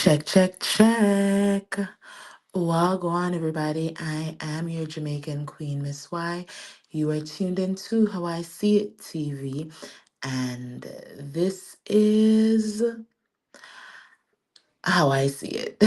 Check, check, check. Wagwan, everybody. I am your Jamaican Queen, Miss Y. You are tuned into How I See It TV, and this is how I see it.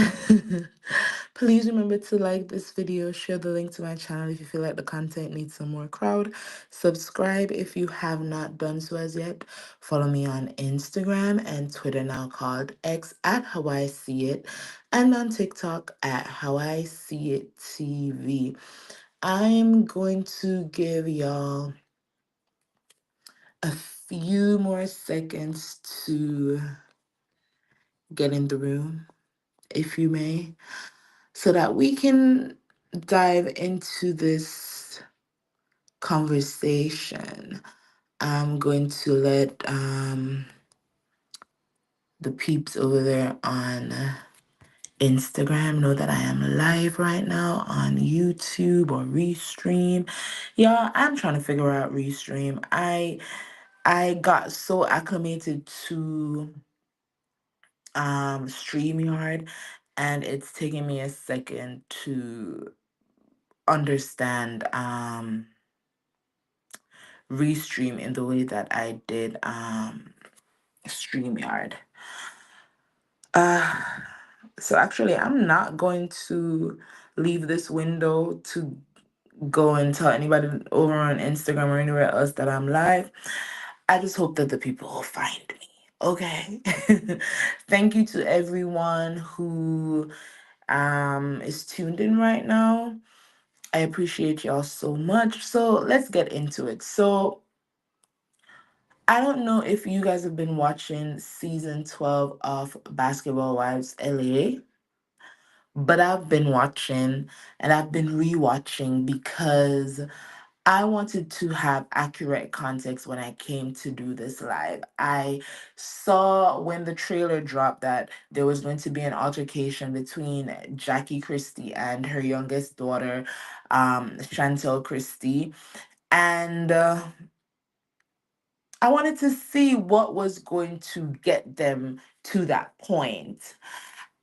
Please remember to like this video, share the link to my channel if you feel like the content needs some more crowd. Subscribe if you have not done so as yet. Follow me on Instagram and Twitter, now called X, at How I See It, and on TikTok at How I See It TV. I'm going to give y'all a few more seconds to get in the room, if you may, so that we can dive into this conversation. I'm going to let the peeps over there on Instagram know that I am live right now on YouTube or Restream. Y'all, I'm trying to figure out Restream. I got so acclimated to StreamYard, and it's taking me a second to understand Restream in the way that I did StreamYard. Uh so actually I'm not going to leave this window to go and tell anybody over on Instagram or anywhere else that I'm live. I just hope that the people will find me. Okay. Thank you to everyone who is tuned in right now. I appreciate y'all so much. So let's get into it. So I don't know if you guys have been watching season 12 of Basketball Wives LA, but I've been watching and I've been rewatching because I wanted to have accurate context when I came to do this live. I saw when the trailer dropped that there was going to be an altercation between Jackie Christie and her youngest daughter, Chantel Christie. And I wanted to see what was going to get them to that point.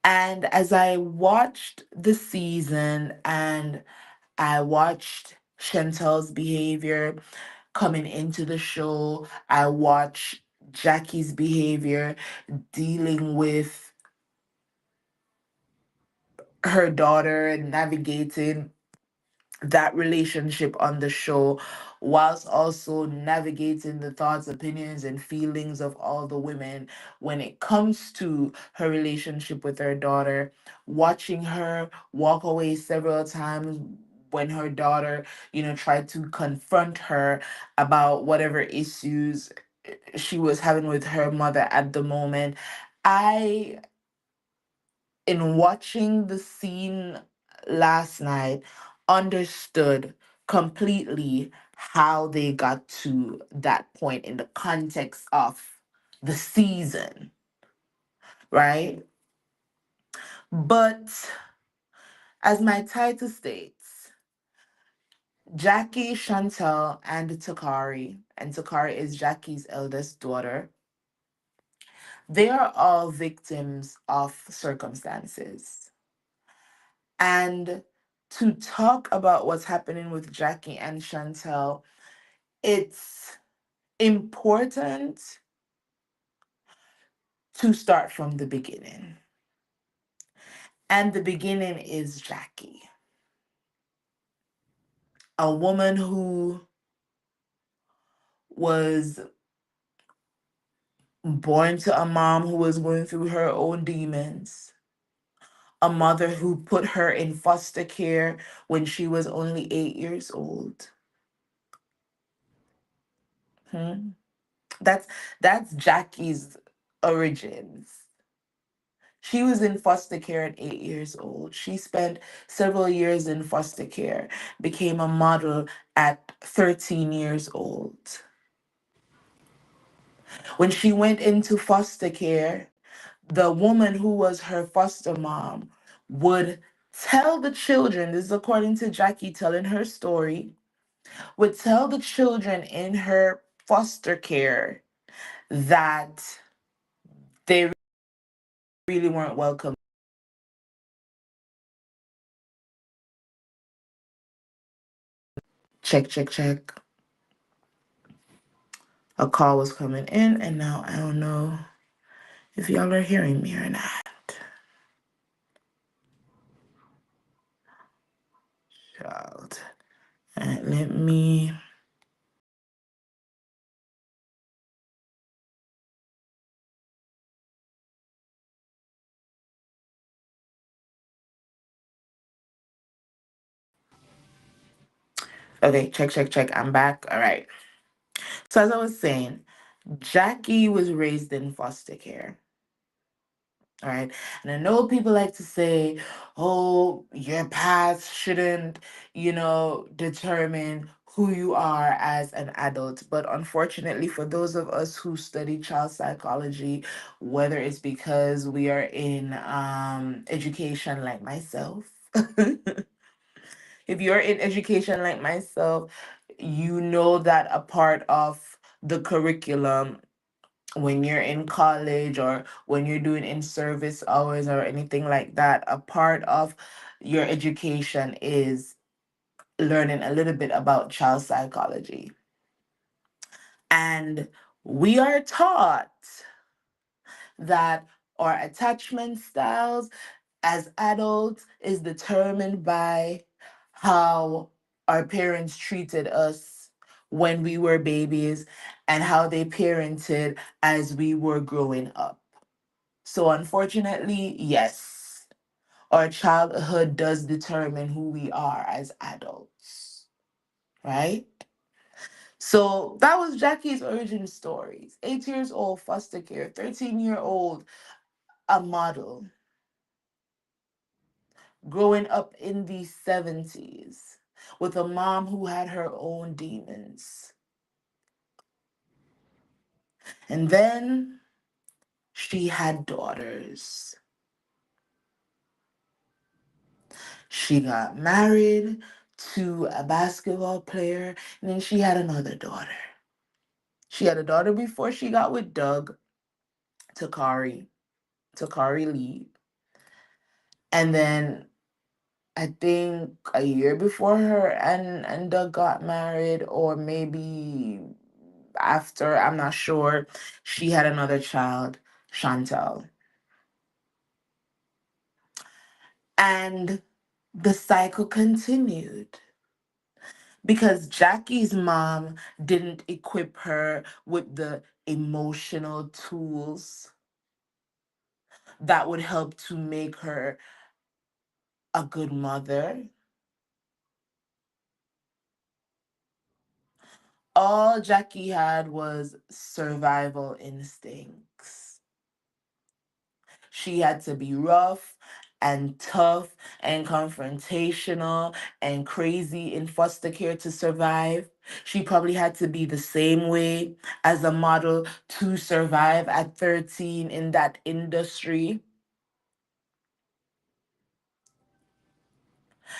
And as I watched the season and I watched Chantel's behavior coming into the show, I watched Jackie's behavior dealing with her daughter and navigating that relationship on the show, whilst also navigating the thoughts, opinions, and feelings of all the women when it comes to her relationship with her daughter. Watching her walk away several times when her daughter, tried to confront her about whatever issues she was having with her mother at the moment. I in watching the scene last night, understood completely how they got to that point in the context of the season, right? But as my title states, Jackie, Chantel, and Takari is Jackie's eldest daughter, they are all victims of circumstances. And to talk about what's happening with Jackie and Chantel, it's important to start from the beginning. And the beginning is Jackie, a woman who was born to a mom who was going through her own demons, a mother who put her in foster care when she was only 8 years old. Hmm? That's Jackie's origins. She was in foster care at 8 years old. She spent several years in foster care, became a model at 13 years old. When she went into foster care, the woman who was her foster mom would tell the children, this is according to Jackie telling her story, would tell the children in her foster care that they really weren't welcome. Check, check, check. A call was coming in, and now I don't know if y'all are hearing me or not. Child. Alright, let me. Okay, check, check, check. I'm back. All right. So, as I was saying, Jackie was raised in foster care. All right. And I know people like to say, oh, your past shouldn't, determine who you are as an adult. But unfortunately, for those of us who study child psychology, whether it's because we are in education like myself, if you're in education like myself, you know that a part of the curriculum when you're in college or when you're doing in service hours or anything like that, a part of your education is learning a little bit about child psychology. And we are taught that our attachment styles as adults is determined by how our parents treated us when we were babies and how they parented as we were growing up. So, unfortunately, yes, our childhood does determine who we are as adults, right? So, that was Jackie's origin stories. 8 years old, foster care, 13-year-old, a model, growing up in the 70s with a mom who had her own demons. And then she had daughters. She got married to a basketball player, and then she had another daughter. She had a daughter before she got with Doug, Takari, Takari Lee. And then I think a year before her and Doug got married, or maybe after, I'm not sure, she had another child, Chantel. And the cycle continued because Jackie's mom didn't equip her with the emotional tools that would help to make her a good mother. All Jackie had was survival instincts. She had to be rough and tough and confrontational and crazy in foster care to survive. She probably had to be the same way as a model to survive at 13 in that industry.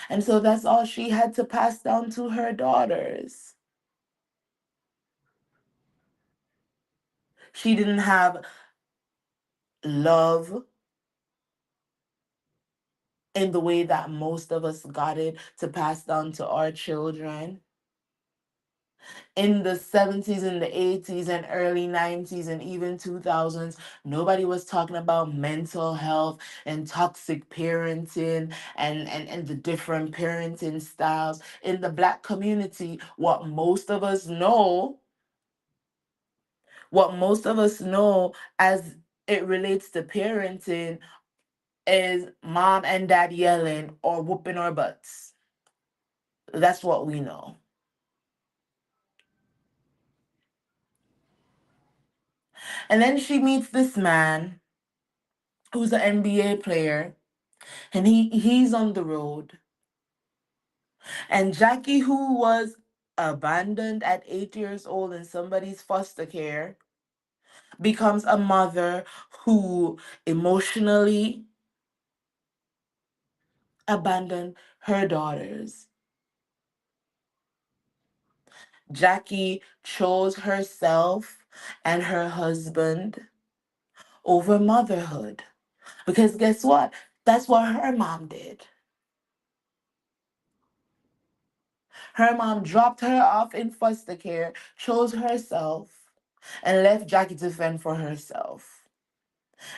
And so that's all she had to pass down to her daughters. She didn't have love in the way that most of us got it to pass down to our children. In the 70s and the 80s and early 90s and even 2000s, nobody was talking about mental health and toxic parenting and the different parenting styles. In the Black community, what most of us know as it relates to parenting is mom and dad yelling or whooping our butts. That's what we know. And then she meets this man who's an NBA player, and he's on the road. And Jackie, who was abandoned at 8 years old in somebody's foster care, becomes a mother who emotionally abandoned her daughters. Jackie chose herself and her husband over motherhood. Because guess what? That's what her mom did. Her mom dropped her off in foster care, chose herself, and left Jackie to fend for herself.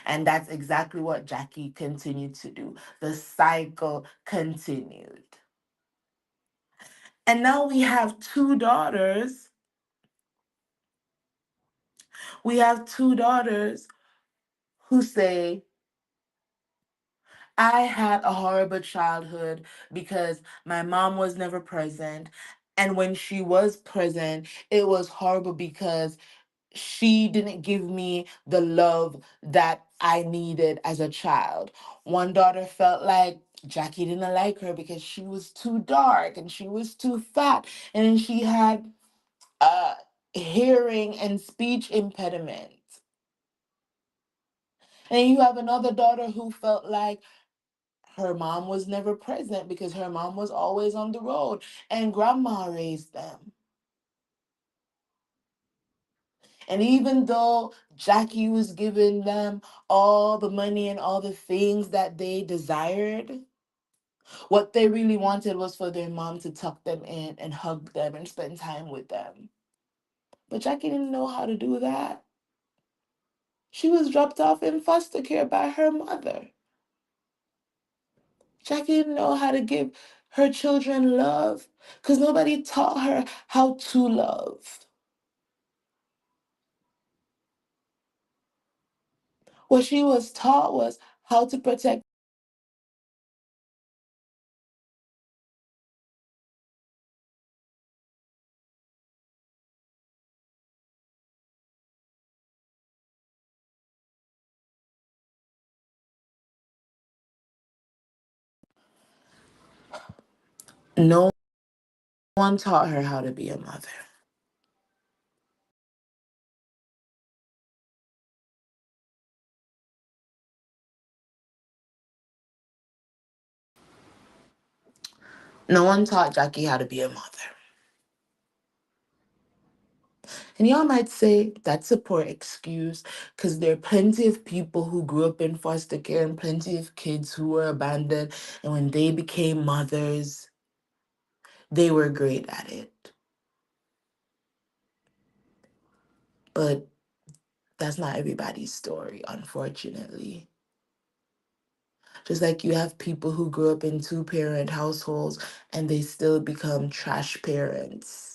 And that's exactly what Jackie continued to do. The cycle continued. And now we have two daughters. We have two daughters who say, I had a horrible childhood because my mom was never present. And when she was present, it was horrible because she didn't give me the love that I needed as a child. One daughter felt like Jackie didn't like her because she was too dark and she was too fat, and then she had a hearing and speech impediment. And you have another daughter who felt like her mom was never present because her mom was always on the road and grandma raised them. And even though Jackie was giving them all the money and all the things that they desired, what they really wanted was for their mom to tuck them in and hug them and spend time with them. But Jackie didn't know how to do that. She was dropped off in foster care by her mother. Jackie didn't know how to give her children love because nobody taught her how to love. What she was taught was how to protect. No one taught her how to be a mother. No one taught Jackie how to be a mother. And y'all might say that's a poor excuse because there are plenty of people who grew up in foster care and plenty of kids who were abandoned. And when they became mothers, they were great at it. But that's not everybody's story, unfortunately. Just like you have people who grew up in two-parent households and they still become trash parents.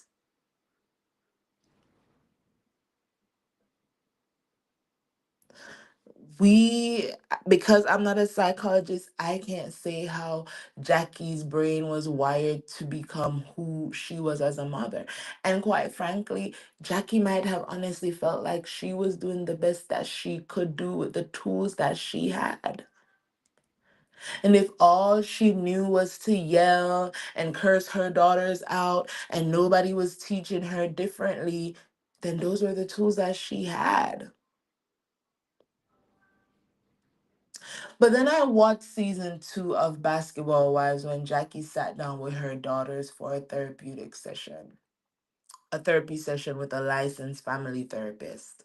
We, because I'm not a psychologist, I can't say how Jackie's brain was wired to become who she was as a mother. And quite frankly, Jackie might have honestly felt like she was doing the best that she could do with the tools that she had. And if all she knew was to yell and curse her daughters out and nobody was teaching her differently, then those were the tools that she had. But then I watched season 2 of Basketball Wives when Jackie sat down with her daughters for a therapy session with a licensed family therapist.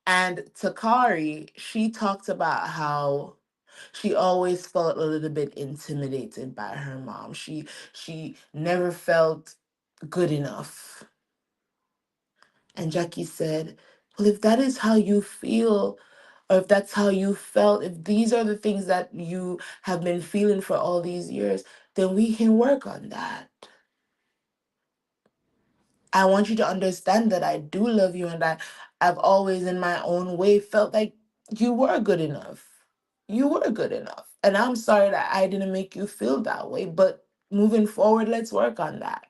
And Takari, she talked about how she always felt a little bit intimidated by her mom. She never felt good enough. And Jackie said, well, if that is how you feel, or if that's how you felt, if these are the things that you have been feeling for all these years, then we can work on that. I want you to understand that I do love you and that I've always, in my own way, felt like you were good enough. You were good enough. And I'm sorry that I didn't make you feel that way, but moving forward, let's work on that.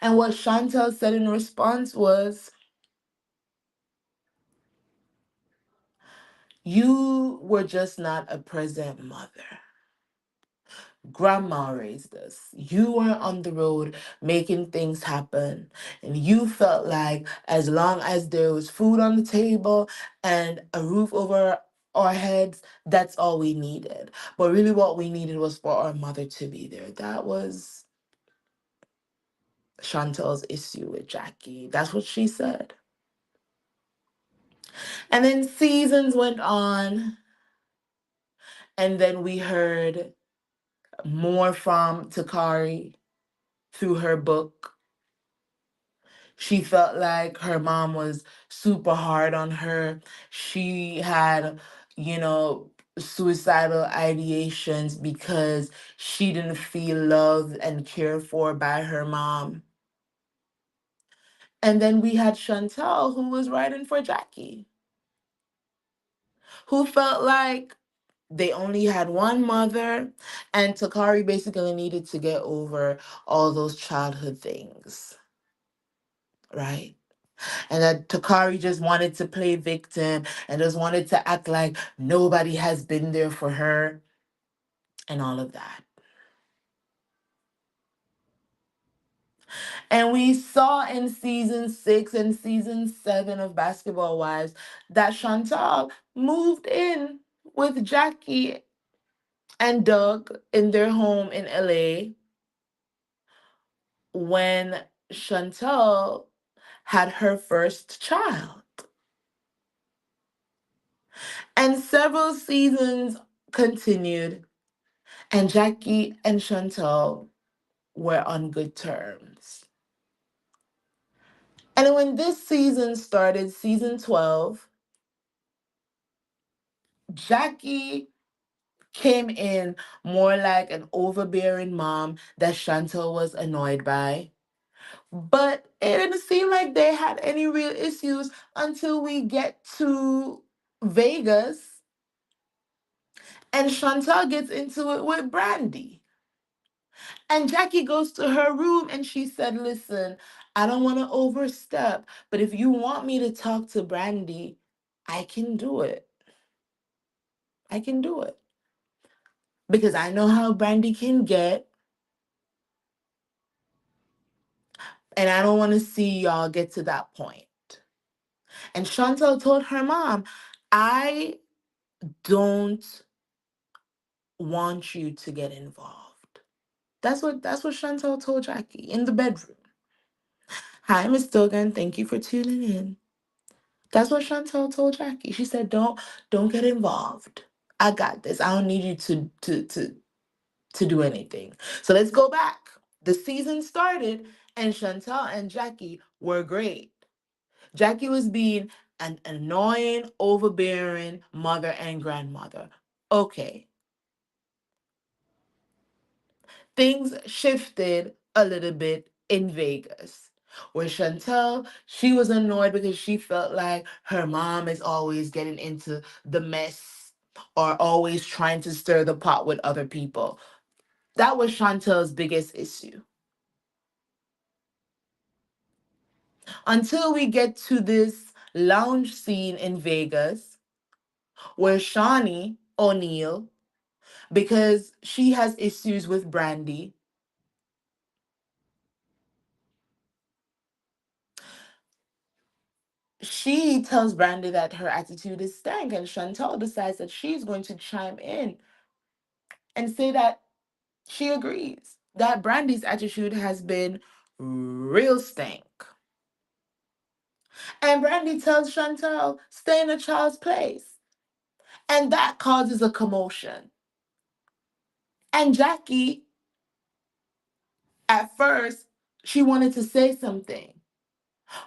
And what Chantel said in response was, you were just not a present mother. Grandma raised us. You were on the road making things happen. And you felt like as long as there was food on the table and a roof over our heads, that's all we needed. But really, what we needed was for our mother to be there. That was Chantel's issue with Jackie. That's what she said. And then seasons went on, and then we heard more from Takari through her book. She felt like her mom was super hard on her. She had, suicidal ideations because she didn't feel loved and cared for by her mom. And then we had Chantel, who was writing for Jackie, who felt like they only had one mother, and Takari basically needed to get over all those childhood things, right? And that Takari just wanted to play victim and just wanted to act like nobody has been there for her and all of that. And we saw in season 6 and season 7 of Basketball Wives that Chantal moved in with Jackie and Doug in their home in LA when Chantal had her first child. And several seasons continued, and Jackie and Chantal were on good terms. And when this season started, season 12, Jackie came in more like an overbearing mom that Chantal was annoyed by. But it didn't seem like they had any real issues until we get to Vegas and Chantal gets into it with Brandy. And Jackie goes to her room and she said, listen, I don't want to overstep, but if you want me to talk to Brandy, I can do it. I can do it. Because I know how Brandy can get, and I don't want to see y'all get to that point. And Chantal told her mom, I don't want you to get involved. That's what Chantal told Jackie in the bedroom. Hi, Miss Dogan. Thank you for tuning in. That's what Chantal told Jackie. She said, don't get involved. I got this. I don't need you to do anything. So let's go back. The season started and Chantal and Jackie were great. Jackie was being an annoying, overbearing mother and grandmother. Okay. Things shifted a little bit in Vegas. Where Chantel, she was annoyed because she felt like her mom is always getting into the mess or always trying to stir the pot with other people. That was Chantel's biggest issue. Until we get to this lounge scene in Vegas where Shawnee O'Neal, because she has issues with Brandy, she tells Brandy that her attitude is stank, and Chantal decides that she's going to chime in and say that she agrees that Brandy's attitude has been real stank. And Brandy tells Chantal, stay in a child's place. And that causes a commotion. And Jackie, at first, she wanted to say something,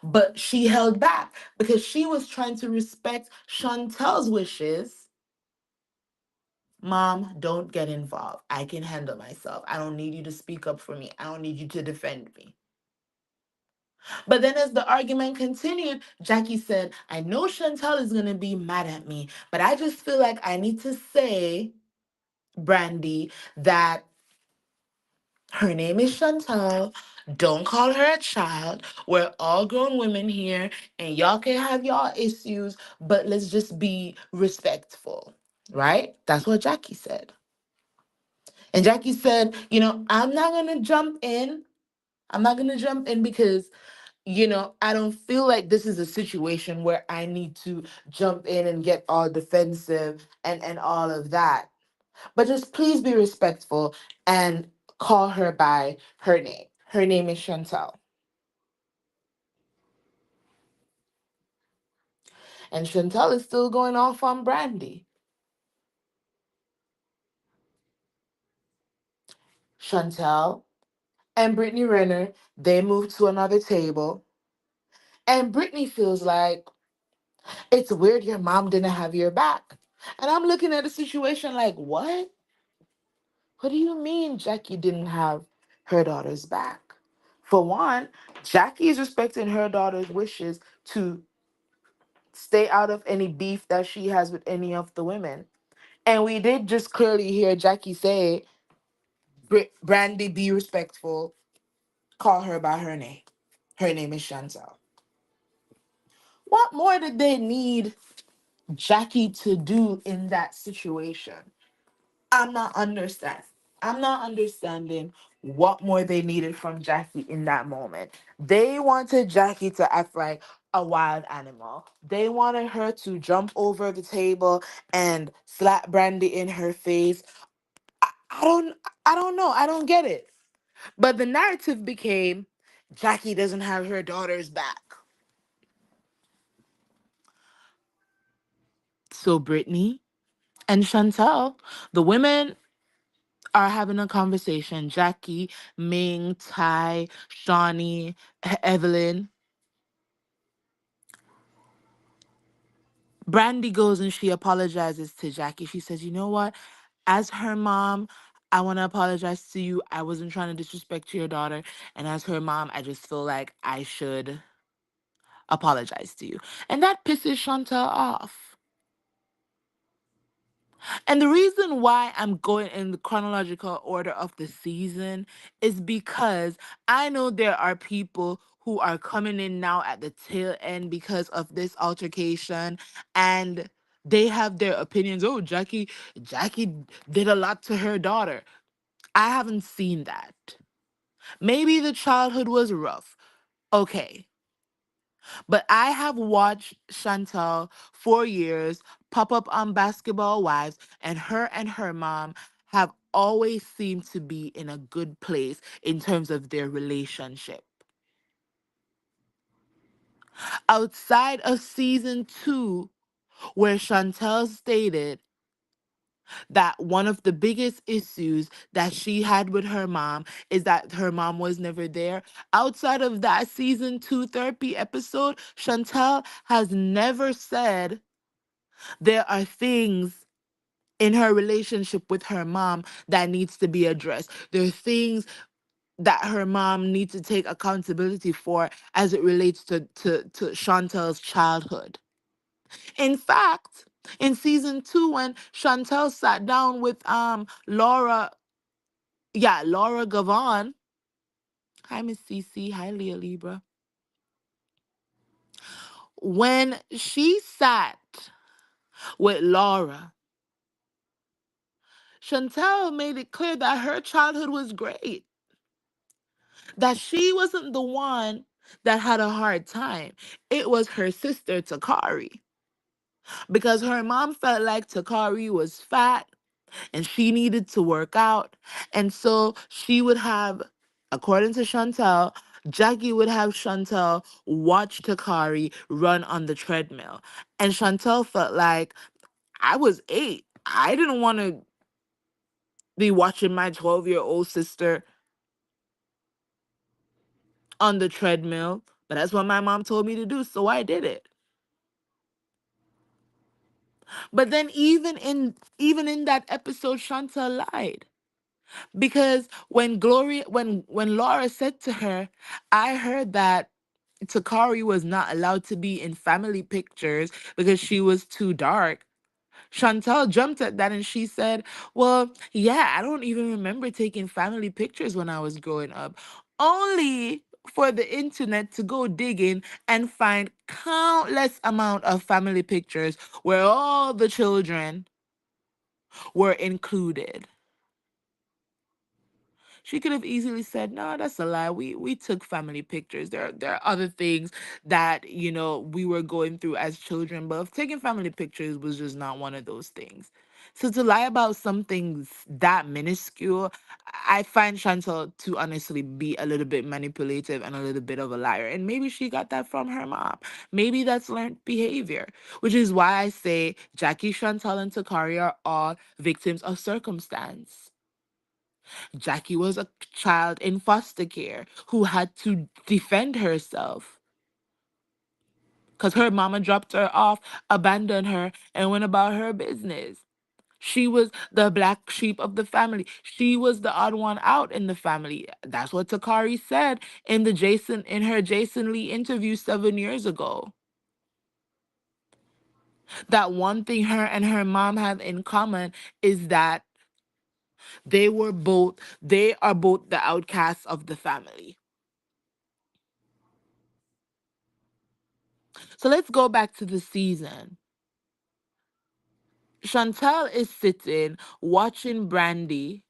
but she held back because she was trying to respect Chantal's wishes. Mom, don't get involved. I can handle myself. I don't need you to speak up for me. I don't need you to defend me. But then, as the argument continued, Jackie said, I know Chantal is going to be mad at me, but I just feel like I need to say, Brandy, that her name is Chantal. Don't call her a child. We're all grown women here, and y'all can have y'all issues, but let's just be respectful, right? That's what Jackie said. And Jackie said, I'm not going to jump in. I'm not going to jump in because, I don't feel like this is a situation where I need to jump in and get all defensive and all of that. But just please be respectful and call her by her name. Her name is Chantal. And Chantel is still going off on Brandy. Chantel and Brittany Renner, they move to another table. And Brittany feels like it's weird your mom didn't have your back. And I'm looking at the situation like, what? What do you mean Jackie didn't have her daughter's back? For one, Jackie is respecting her daughter's wishes to stay out of any beef that she has with any of the women. And we did just clearly hear Jackie say, Brandy, be respectful, call her by her name. Her name is Chantel. What more did they need Jackie to do in that situation? I'm not understanding. I'm not understanding what more they needed from Jackie in that moment. They wanted Jackie to act like a wild animal. They wanted her to jump over the table and slap Brandy in her face. I don't I don't know. I don't get it. But the narrative became Jackie doesn't have her daughter's back. So Brittany and Chantel, the women are having a conversation. Jackie, Ming, Ty, Shawnee, Evelyn. Brandy goes and she apologizes to Jackie. She says, you know what? As her mom, I want to apologize to you. I wasn't trying to disrespect your daughter. And as her mom, I just feel like I should apologize to you. And that pisses Chantal off. And the reason why I'm going in the chronological order of the season is because I know there are people who are coming in now at the tail end because of this altercation, and they have their opinions. Oh, Jackie did a lot to her daughter. I haven't seen that. Maybe the childhood was rough. Okay. But I have watched Chantal for years pop up on Basketball Wives, and her mom have always seemed to be in a good place in terms of their relationship. Outside of season 2, where Chantal stated that one of the biggest issues that she had with her mom is that her mom was never there. Outside of that season 2 therapy episode, Chantal has never said there are things in her relationship with her mom that needs to be addressed. There are things that her mom needs to take accountability for as it relates to Chantal's childhood. In fact, in season 2, when Chantal sat down with Laura Gavon, hi Miss Cece, hi Leah Libra. When she sat with Laura, Chantal made it clear that her childhood was great, that she wasn't the one that had a hard time. It was her sister Takari, because her mom felt like Takari was fat and she needed to work out. And so she would have, according to Chantal, Jackie would have Chantal watch Takari run on the treadmill. And Chantal felt like, I was 8. I didn't want to be watching my 12-year-old sister on the treadmill, but that's what my mom told me to do, so I did it. But then even in that episode, Chantal lied. Because when Laura said to her, I heard that Takari was not allowed to be in family pictures because she was too dark. Chantal jumped at that and she said, well, yeah, I don't even remember taking family pictures when I was growing up. Only for the internet to go digging and find countless amount of family pictures where all the children were included. She could have easily said, "No, that's a lie. We took family pictures. There are other things that, we were going through as children, but taking family pictures was just not one of those things." So to lie about something that minuscule, I find Chantal to honestly be a little bit manipulative and a little bit of a liar. And maybe she got that from her mom. Maybe that's learned behavior, which is why I say Jackie, Chantal, and Takari are all victims of circumstance. Jackie was a child in foster care who had to defend herself because her mama dropped her off, abandoned her, and went about her business. She was the black sheep of the family. She was the odd one out in the family. That's what Takari said in her Jason Lee interview 7 years ago. That one thing her and her mom have in common is that they are both the outcasts of the family. So let's go back to the season. Chantel is sitting watching Brandy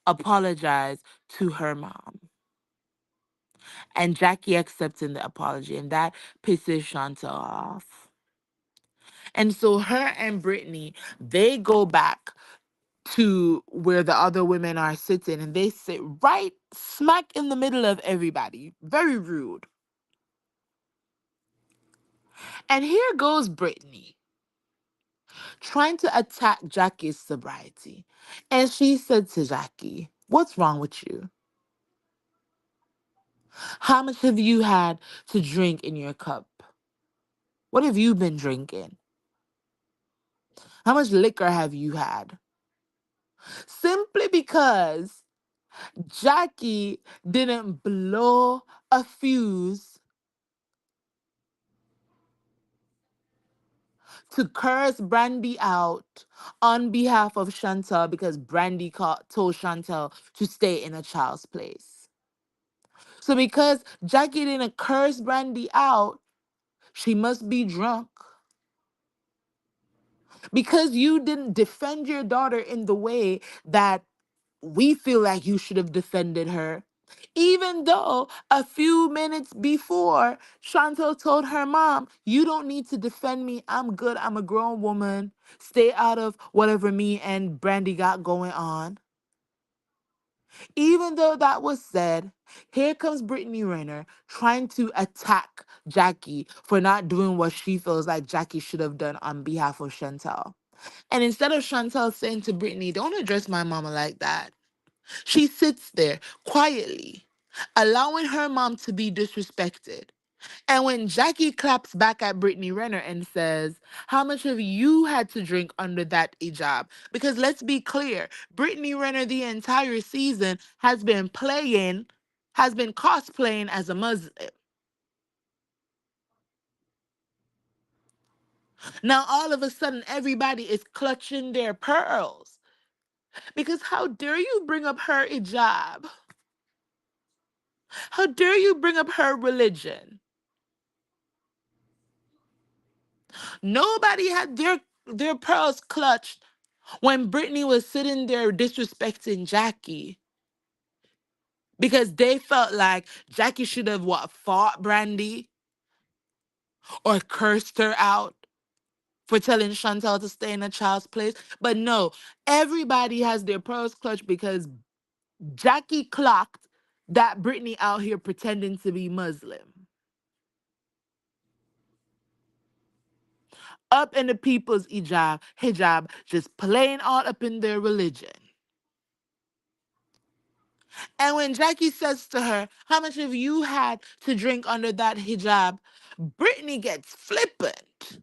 apologize to her mom, and Jackie accepting the apology, and that pisses Chantel off. And so her and Brittany, they go back to where the other women are sitting, and they sit right smack in the middle of everybody. Very rude. And here goes Brittany trying to attack Jackie's sobriety. And she said to Jackie, "What's wrong with you? How much have you had to drink in your cup? What have you been drinking? How much liquor have you had?" Simply because Jackie didn't blow a fuse to curse Brandy out on behalf of Chantel because told Chantel to stay in a child's place. So because Jackie didn't curse Brandy out, she must be drunk. Because you didn't defend your daughter in the way that we feel like you should have defended her. Even though a few minutes before, Chantel told her mom, "You don't need to defend me. I'm good. I'm a grown woman. Stay out of whatever me and Brandy got going on." Even though that was said, here comes Brittany Renner trying to attack Jackie for not doing what she feels like Jackie should have done on behalf of Chantel. And instead of Chantel saying to Brittany, "Don't address my mama like that," she sits there quietly, allowing her mom to be disrespected. And when Jackie claps back at Brittany Renner and says, "How much have you had to drink under that hijab?" Because let's be clear, Brittany Renner the entire season has been cosplaying as a Muslim. Now all of a sudden everybody is clutching their pearls. Because how dare you bring up her hijab? How dare you bring up her religion? Nobody had their pearls clutched when Brittany was sitting there disrespecting Jackie because they felt like Jackie should have fought Brandy or cursed her out for telling Chantel to stay in a child's place. But no, everybody has their pearls clutched because Jackie clocked that Brittany out here pretending to be Muslim. Up in the people's hijab, just playing all up in their religion. And when Jackie says to her, "How much have you had to drink under that hijab?" Brittany gets flippant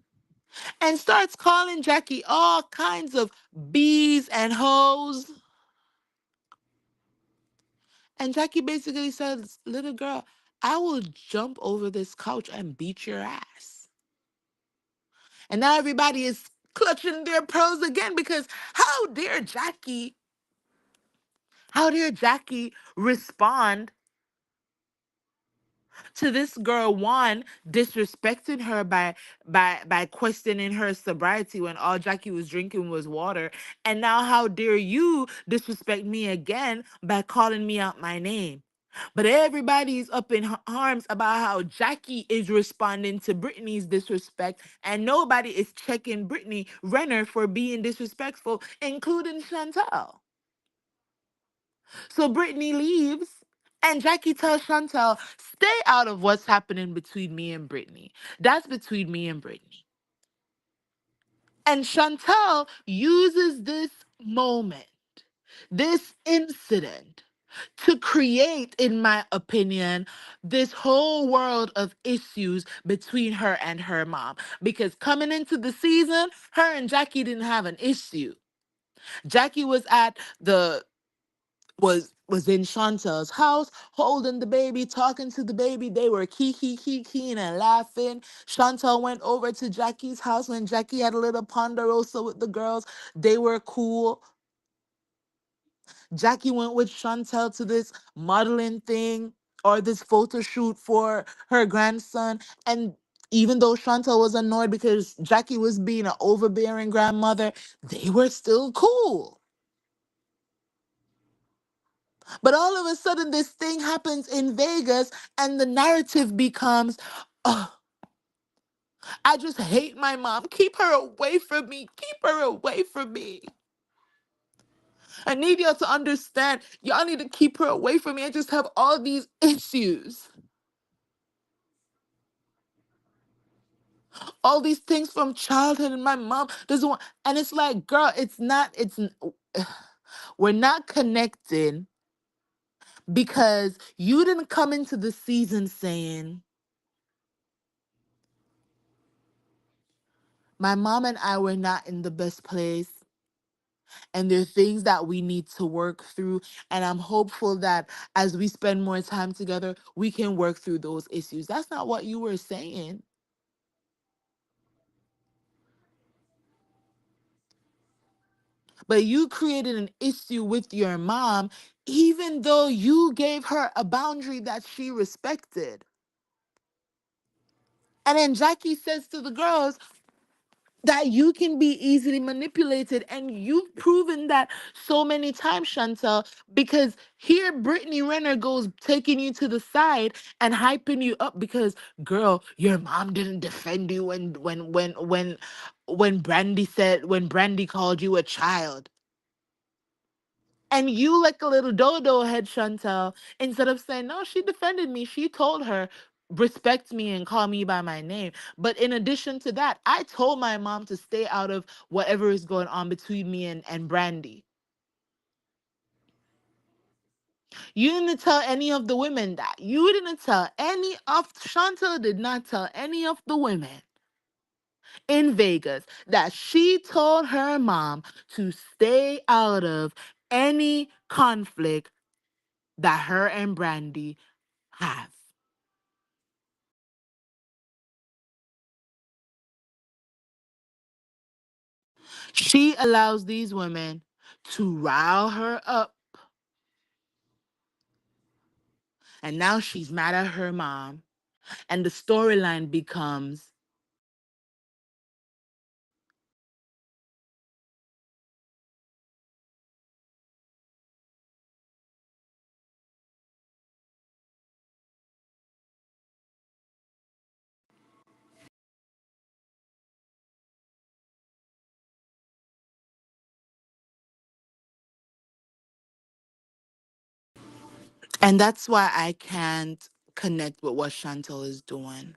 and starts calling Jackie all kinds of bees and hoes. And Jackie basically says, "Little girl, I will jump over this couch and beat your ass." And now everybody is clutching their pearls again because how dare Jackie respond to this girl one disrespecting her by questioning her sobriety when all Jackie was drinking was water, and now how dare you disrespect me again by calling me out my name? But everybody's up in arms about how Jackie is responding to Brittany's disrespect, and nobody is checking Brittany Renner for being disrespectful, including Chantel. So Brittany leaves, and Jackie tells Chantel, stay out of what's happening between me and Brittany. That's between me and Brittany. And Chantel uses this moment, this incident, to create, in my opinion, this whole world of issues between her and her mom. Because coming into the season, her and Jackie didn't have an issue. Jackie was at the was in Chantel's house, holding the baby, talking to the baby. They were keying and laughing. Chantel went over to Jackie's house when Jackie had a little ponderosa with the girls. They were cool. Jackie went with Chantel to this modeling thing or this photo shoot for her grandson. And even though Chantel was annoyed because Jackie was being an overbearing grandmother, they were still cool. But all of a sudden, this thing happens in Vegas, and the narrative becomes, oh, I just hate my mom. Keep her away from me. Keep her away from me. I need y'all to understand. Y'all need to keep her away from me. I just have all these issues. All these things from childhood, and my mom doesn't want. And it's like, girl, we're not connecting because you didn't come into the season saying, my mom and I were not in the best place, and there are things that we need to work through, and I'm hopeful that as we spend more time together we can work through those issues. That's not what you were saying. But you created an issue with your mom even though you gave her a boundary that she respected. And then Jackie says to the girls that you can be easily manipulated. And you've proven that so many times, Chantel, because here Brittany Renner goes taking you to the side and hyping you up because, girl, your mom didn't defend you when Brandy called you a child. And you, like a little dodo head, Chantel, instead of saying, no, she defended me. She told her, respect me and call me by my name. But in addition to that, I told my mom to stay out of whatever is going on between me and Brandy. You didn't tell any of the women that. Chantel did not tell any of the women in Vegas that she told her mom to stay out of any conflict that her and Brandy have. She allows these women to rile her up, and now she's mad at her mom. And the storyline becomes, and that's why I can't connect with what Chantel is doing.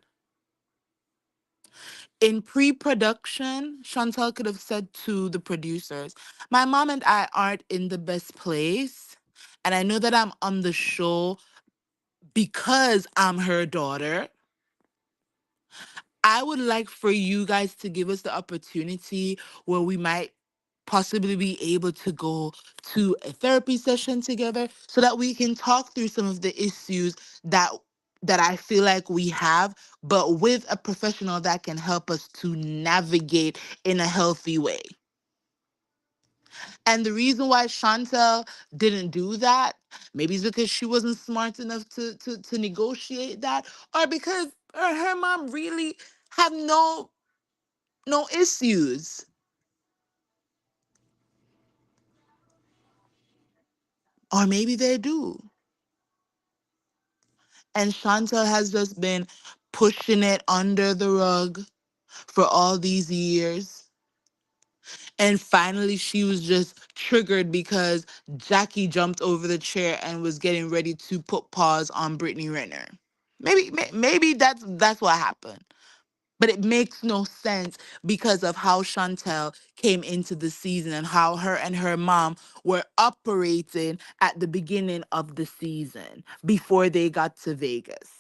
In pre production, Chantel could have said to the producers, my mom and I aren't in the best place. And I know that I'm on the show because I'm her daughter. I would like for you guys to give us the opportunity where we might possibly be able to go to a therapy session together so that we can talk through some of the issues that I feel like we have, but with a professional that can help us to navigate in a healthy way. And the reason why Chantel didn't do that, maybe it's because she wasn't smart enough to negotiate that, or because her mom really have no issues. Or maybe they do. And Chantel has just been pushing it under the rug for all these years. And finally, she was just triggered because Jackie jumped over the chair and was getting ready to put paws on Brittany Renner. Maybe that's what happened. But it makes no sense because of how Chantel came into the season and how her and her mom were operating at the beginning of the season before they got to Vegas.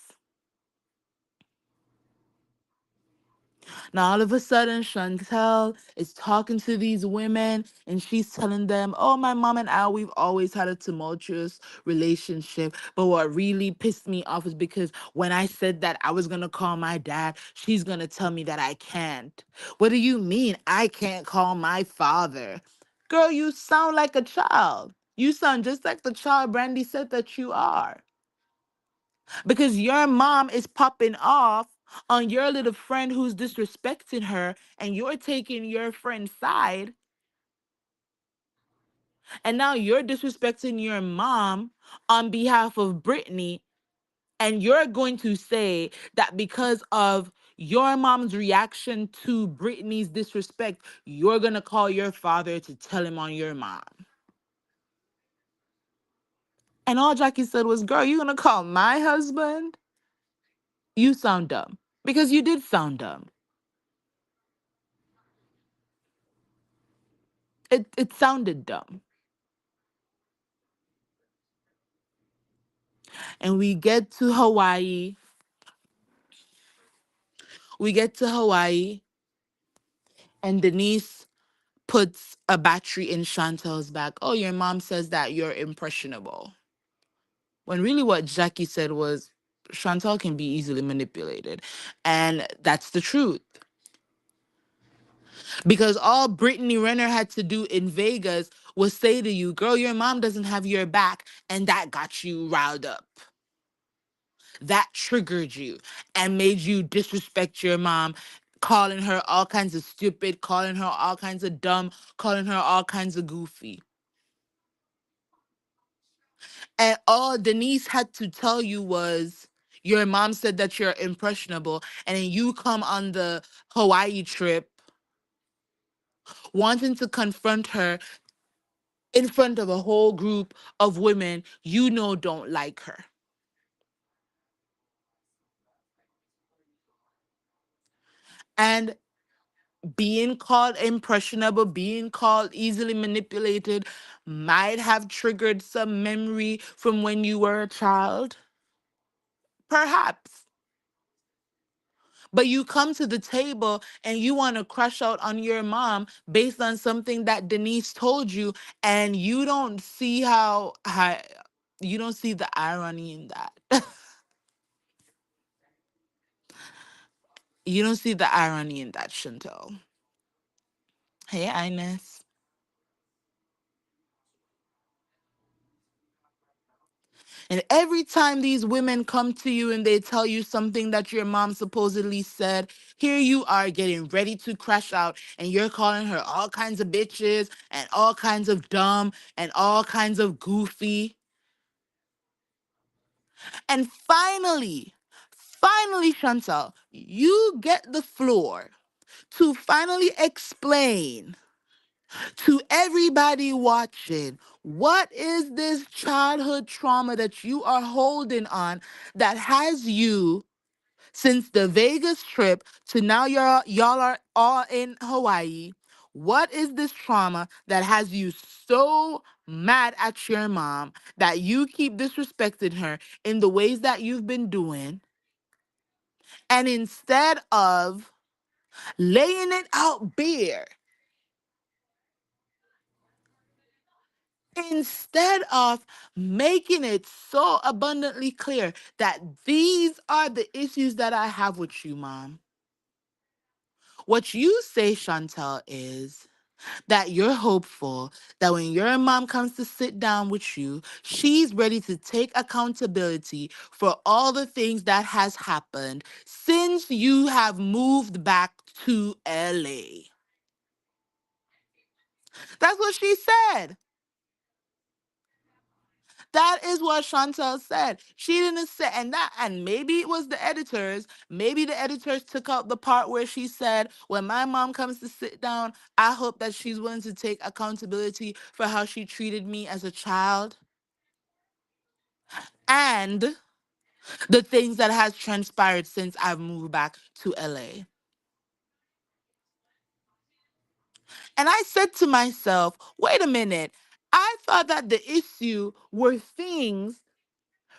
Now, all of a sudden, Chantel is talking to these women and she's telling them, oh, my mom and I, we've always had a tumultuous relationship. But what really pissed me off is because when I said that I was going to call my dad, she's going to tell me that I can't. What do you mean I can't call my father? Girl, you sound like a child. You sound just like the child Brandy said that you are, because your mom is popping off on your little friend who's disrespecting her, and you're taking your friend's side, and now you're disrespecting your mom on behalf of Brittany, and you're going to say that because of your mom's reaction to Brittany's disrespect, you're going to call your father to tell him on your mom. And all Jackie said was, girl, you going to call my husband? You sound dumb. Because you did sound dumb. It sounded dumb. And we get to Hawaii. We get to Hawaii, and Denise puts a battery in Chantel's back. Oh, your mom says that you're impressionable. When really what Jackie said was, Chantel can be easily manipulated. And that's the truth. Because all Brittany Renner had to do in Vegas was say to you, girl, your mom doesn't have your back. And that got you riled up. That triggered you and made you disrespect your mom, calling her all kinds of stupid, calling her all kinds of dumb, calling her all kinds of goofy. And all Denise had to tell you was, your mom said that you're impressionable, and then you come on the Hawaii trip wanting to confront her in front of a whole group of women you know don't like her. And being called impressionable, being called easily manipulated might have triggered some memory from when you were a child. Perhaps. But you come to the table and you want to crush out on your mom based on something that Denise told you, and you don't see how you don't see the irony in that. You don't see the irony in that, Chantel. Hey, Ines. And every time these women come to you and they tell you something that your mom supposedly said, here you are getting ready to crash out and you're calling her all kinds of bitches and all kinds of dumb and all kinds of goofy. And finally, Chantal, you get the floor to finally explain to everybody watching, what is this childhood trauma that you are holding on that has you since the Vegas trip to now y'all are all in Hawaii? What is this trauma that has you so mad at your mom that you keep disrespecting her in the ways that you've been doing? And instead of laying it out bare, instead of making it so abundantly clear that these are the issues that I have with you, mom, what you say, Chantel, is that you're hopeful that when your mom comes to sit down with you, she's ready to take accountability for all the things that has happened since you have moved back to LA. That's what she said. That is what Chantel said. She didn't say, and maybe it was the editors. Maybe the editors took out the part where she said, when my mom comes to sit down, I hope that she's willing to take accountability for how she treated me as a child and the things that has transpired since I've moved back to LA. And I said to myself, wait a minute. I thought that the issue were things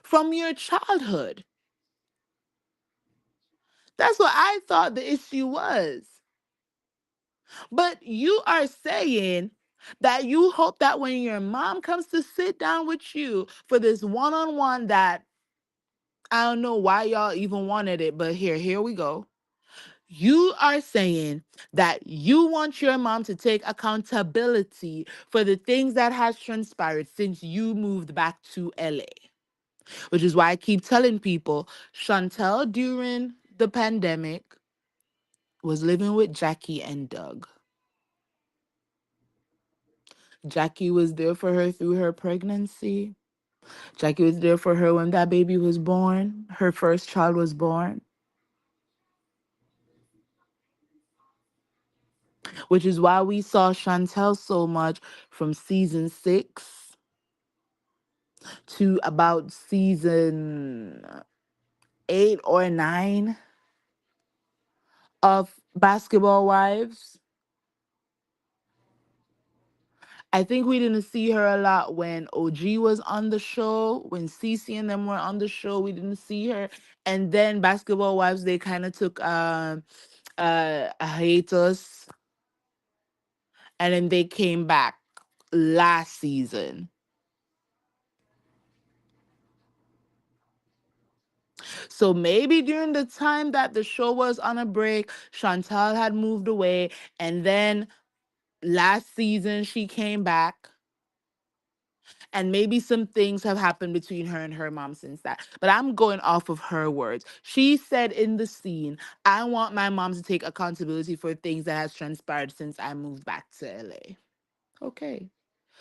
from your childhood. That's what I thought the issue was. But you are saying that you hope that when your mom comes to sit down with you for this one-on-one that I don't know why y'all even wanted it, but here we go. You are saying that you want your mom to take accountability for the things that has transpired since you moved back to LA. Which is why I keep telling people, Chantel during the pandemic was living with Jackie and Doug. Jackie was there for her through her pregnancy. Jackie was there for her when that baby was born, her first child was born. Which is why we saw Chantel so much from season 6 to about season 8 or 9 of Basketball Wives. I think we didn't see her a lot when OG was on the show, when Cece and them were on the show, we didn't see her. And then Basketball Wives, they kind of took a hiatus, and then they came back last season. So maybe during the time that the show was on a break, Chantal had moved away, and then last season she came back. And maybe some things have happened between her and her mom since that. But I'm going off of her words. She said in the scene, I want my mom to take accountability for things that has transpired since I moved back to LA. Okay.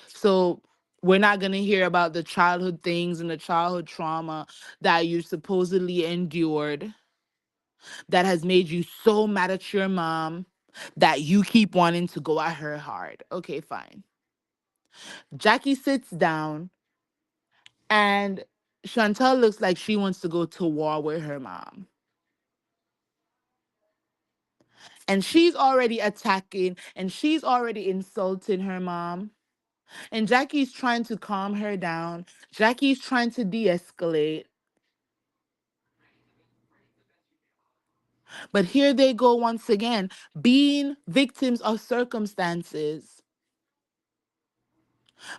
So we're not going to hear about the childhood things and the childhood trauma that you supposedly endured that has made you so mad at your mom that you keep wanting to go at her hard. Okay, fine. Jackie sits down and Chantel looks like she wants to go to war with her mom. And she's already attacking and she's already insulting her mom. And Jackie's trying to calm her down. Jackie's trying to de escalate. But here they go once again, being victims of circumstances.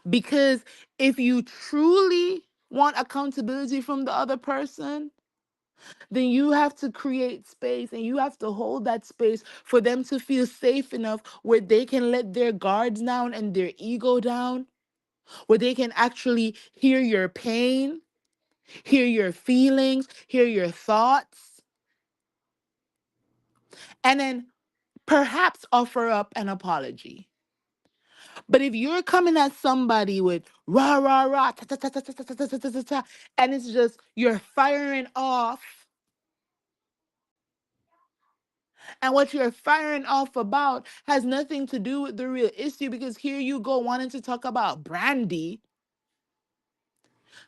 Because if you truly want accountability from the other person, then you have to create space and you have to hold that space for them to feel safe enough where they can let their guards down and their ego down, where they can actually hear your pain, hear your feelings, hear your thoughts, and then perhaps offer up an apology. But if you're coming at somebody with rah, rah, rah, ta, ta, ta, ta, ta, ta, ta, ta, ta, ta, ta, ta, and it's just you're firing off, and what you're firing off about has nothing to do with the real issue, because here you go wanting to talk about Brandy.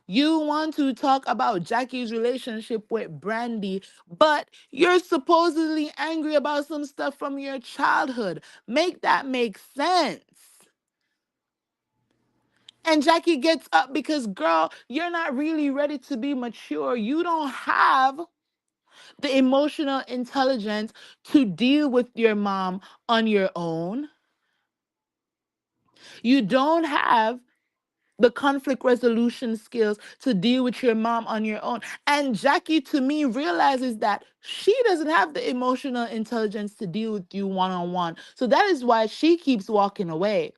You want to talk about Jackie's relationship with Brandy, but you're supposedly angry about some stuff from your childhood. Make that make sense. And Jackie gets up because, girl, you're not really ready to be mature. You don't have the emotional intelligence to deal with your mom on your own. You don't have the conflict resolution skills to deal with your mom on your own. And Jackie, to me, realizes that she doesn't have the emotional intelligence to deal with you one on one. So that is why she keeps walking away.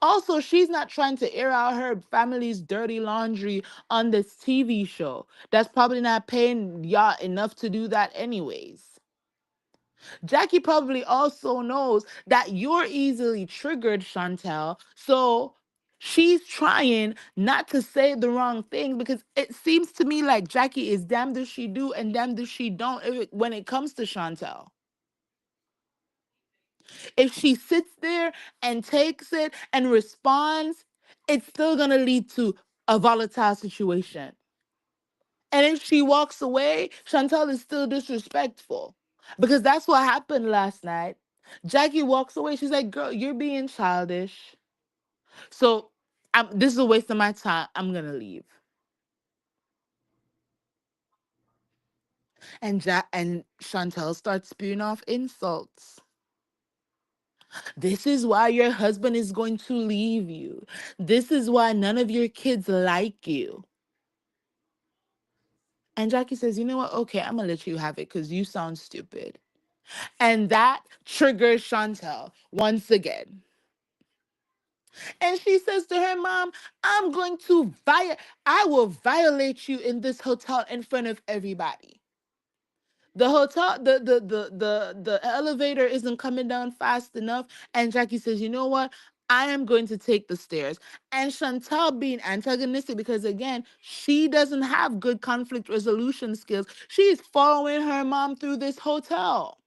Also, she's not trying to air out her family's dirty laundry on this TV show. That's probably not paying y'all enough to do that, anyways. Jackie probably also knows that you're easily triggered, Chantel. So She's trying not to say the wrong thing because it seems to me like Jackie is damned if she do and damned if she don't when it comes to Chantel. If she sits there and takes it and responds, it's still going to lead to a volatile situation. And if she walks away, Chantel is still disrespectful because that's what happened last night. Jackie walks away. She's like, girl, you're being childish. So this is a waste of my time. I'm going to leave. And Chantel starts spewing off insults. This is why your husband is going to leave you. This is why none of your kids like you. And Jackie says, you know what? Okay, I'm going to let you have it because you sound stupid. And that triggers Chantel once again. And she says to her mom, I'm going to I will violate you in this hotel in front of everybody. The hotel, the elevator isn't coming down fast enough. And Jackie says, you know what? I am going to take the stairs. And Chantal being antagonistic because again, she doesn't have good conflict resolution skills. She's following her mom through this hotel.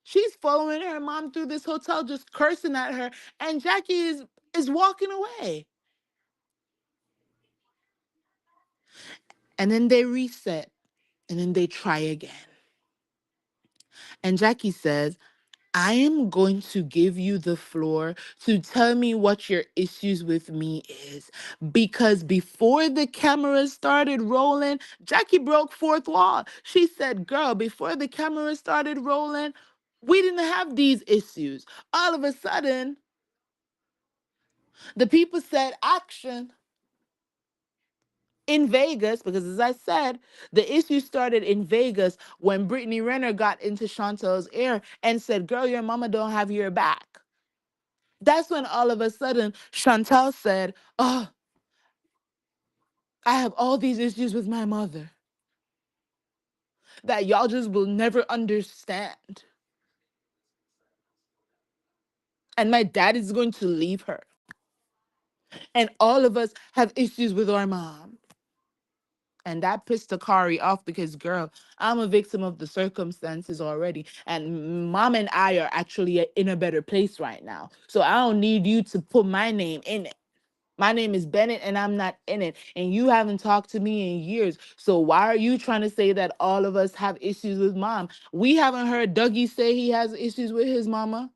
She's following her mom through this hotel, just cursing at her, and Jackie is walking away. And then they reset, and then they try again. And Jackie says, I am going to give you the floor to tell me what your issues with me is. Because before the cameras started rolling, Jackie broke fourth wall. She said, girl, before the cameras started rolling, we didn't have these issues. All of a sudden, the people said action in Vegas, because as I said, the issue started in Vegas when Brittany Renner got into Chantel's ear and said, girl, your mama don't have your back. That's when all of a sudden Chantel said, oh, I have all these issues with my mother that y'all just will never understand. And my dad is going to leave her. And all of us have issues with our mom. And that pissed Takari off because, girl, I'm a victim of the circumstances already. And mom and I are actually in a better place right now. So I don't need you to put my name in it. My name is Bennett and I'm not in it. And you haven't talked to me in years. So why are you trying to say that all of us have issues with mom? We haven't heard Dougie say he has issues with his mama.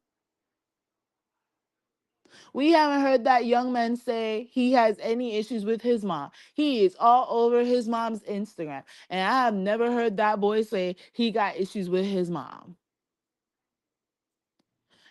We haven't heard that young man say he has any issues with his mom. He is all over his mom's Instagram. And I have never heard that boy say he got issues with his mom.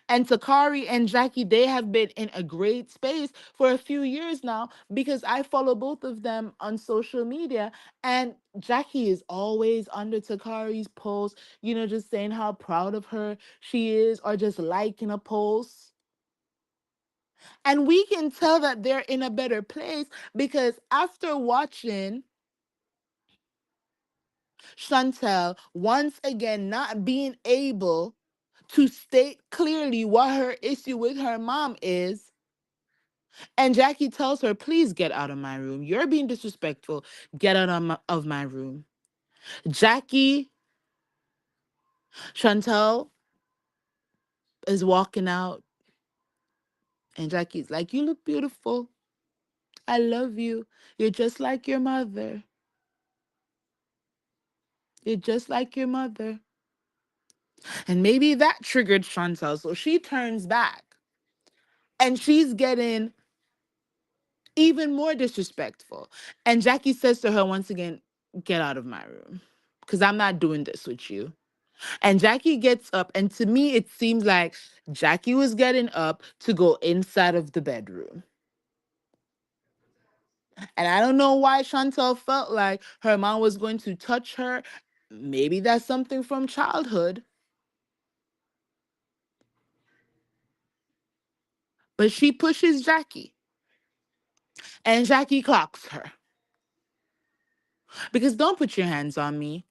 And Takari and Jackie, they have been in a great space for a few years now because I follow both of them on social media. And Jackie is always under Takari's post, just saying how proud of her she is or just liking a post. And we can tell that they're in a better place because after watching Chantel once again not being able to state clearly what her issue with her mom is, and Jackie tells her, please get out of my room. You're being disrespectful. Get out of my room. Jackie, Chantel is walking out, and Jackie's like, you look beautiful. I love you. You're just like your mother. You're just like your mother. And maybe that triggered Chantel. So she turns back and she's getting even more disrespectful. And Jackie says to her once again, get out of my room because I'm not doing this with you. And Jackie gets up. And to me, it seems like Jackie was getting up to go inside of the bedroom. And I don't know why Chantel felt like her mom was going to touch her. Maybe that's something from childhood. But she pushes Jackie. And Jackie clocks her. Because don't put your hands on me.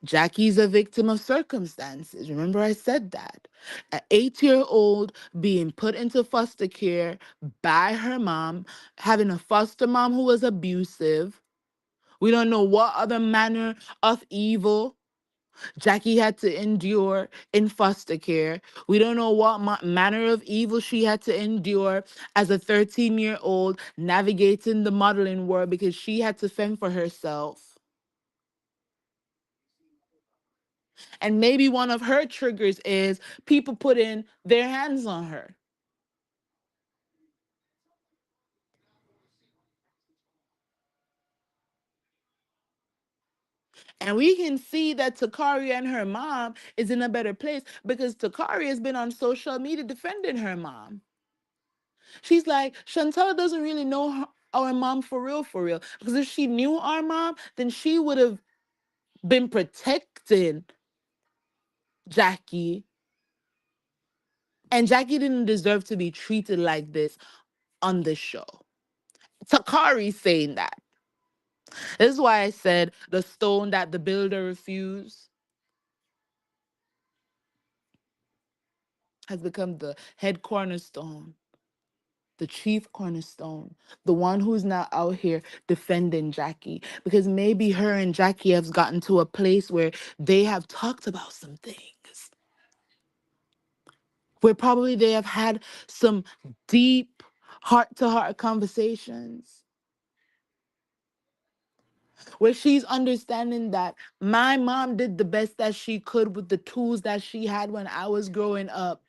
Jackie's a victim of circumstances. Remember, I said that. An 8-year old being put into foster care by her mom, having a foster mom who was abusive. We don't know what other manner of evil Jackie had to endure in foster care. We don't know what manner of evil she had to endure as a 13-year-old navigating the modeling world because she had to fend for herself. And maybe one of her triggers is people putting their hands on her. And we can see that Takari and her mom is in a better place because Takari has been on social media defending her mom. She's like, Chantel doesn't really know our mom for real, for real. Because if she knew our mom, then she would have been protecting Jackie. And Jackie didn't deserve to be treated like this on this show. Takari's saying that. This is why I said the stone that the builder refused has become the head cornerstone, the chief cornerstone, the one who's now out here defending Jackie. Because maybe her and Jackie have gotten to a place where they have talked about some things, where probably they have had some deep heart to heart conversations, where she's understanding that my mom did the best that she could with the tools that she had when I was growing up.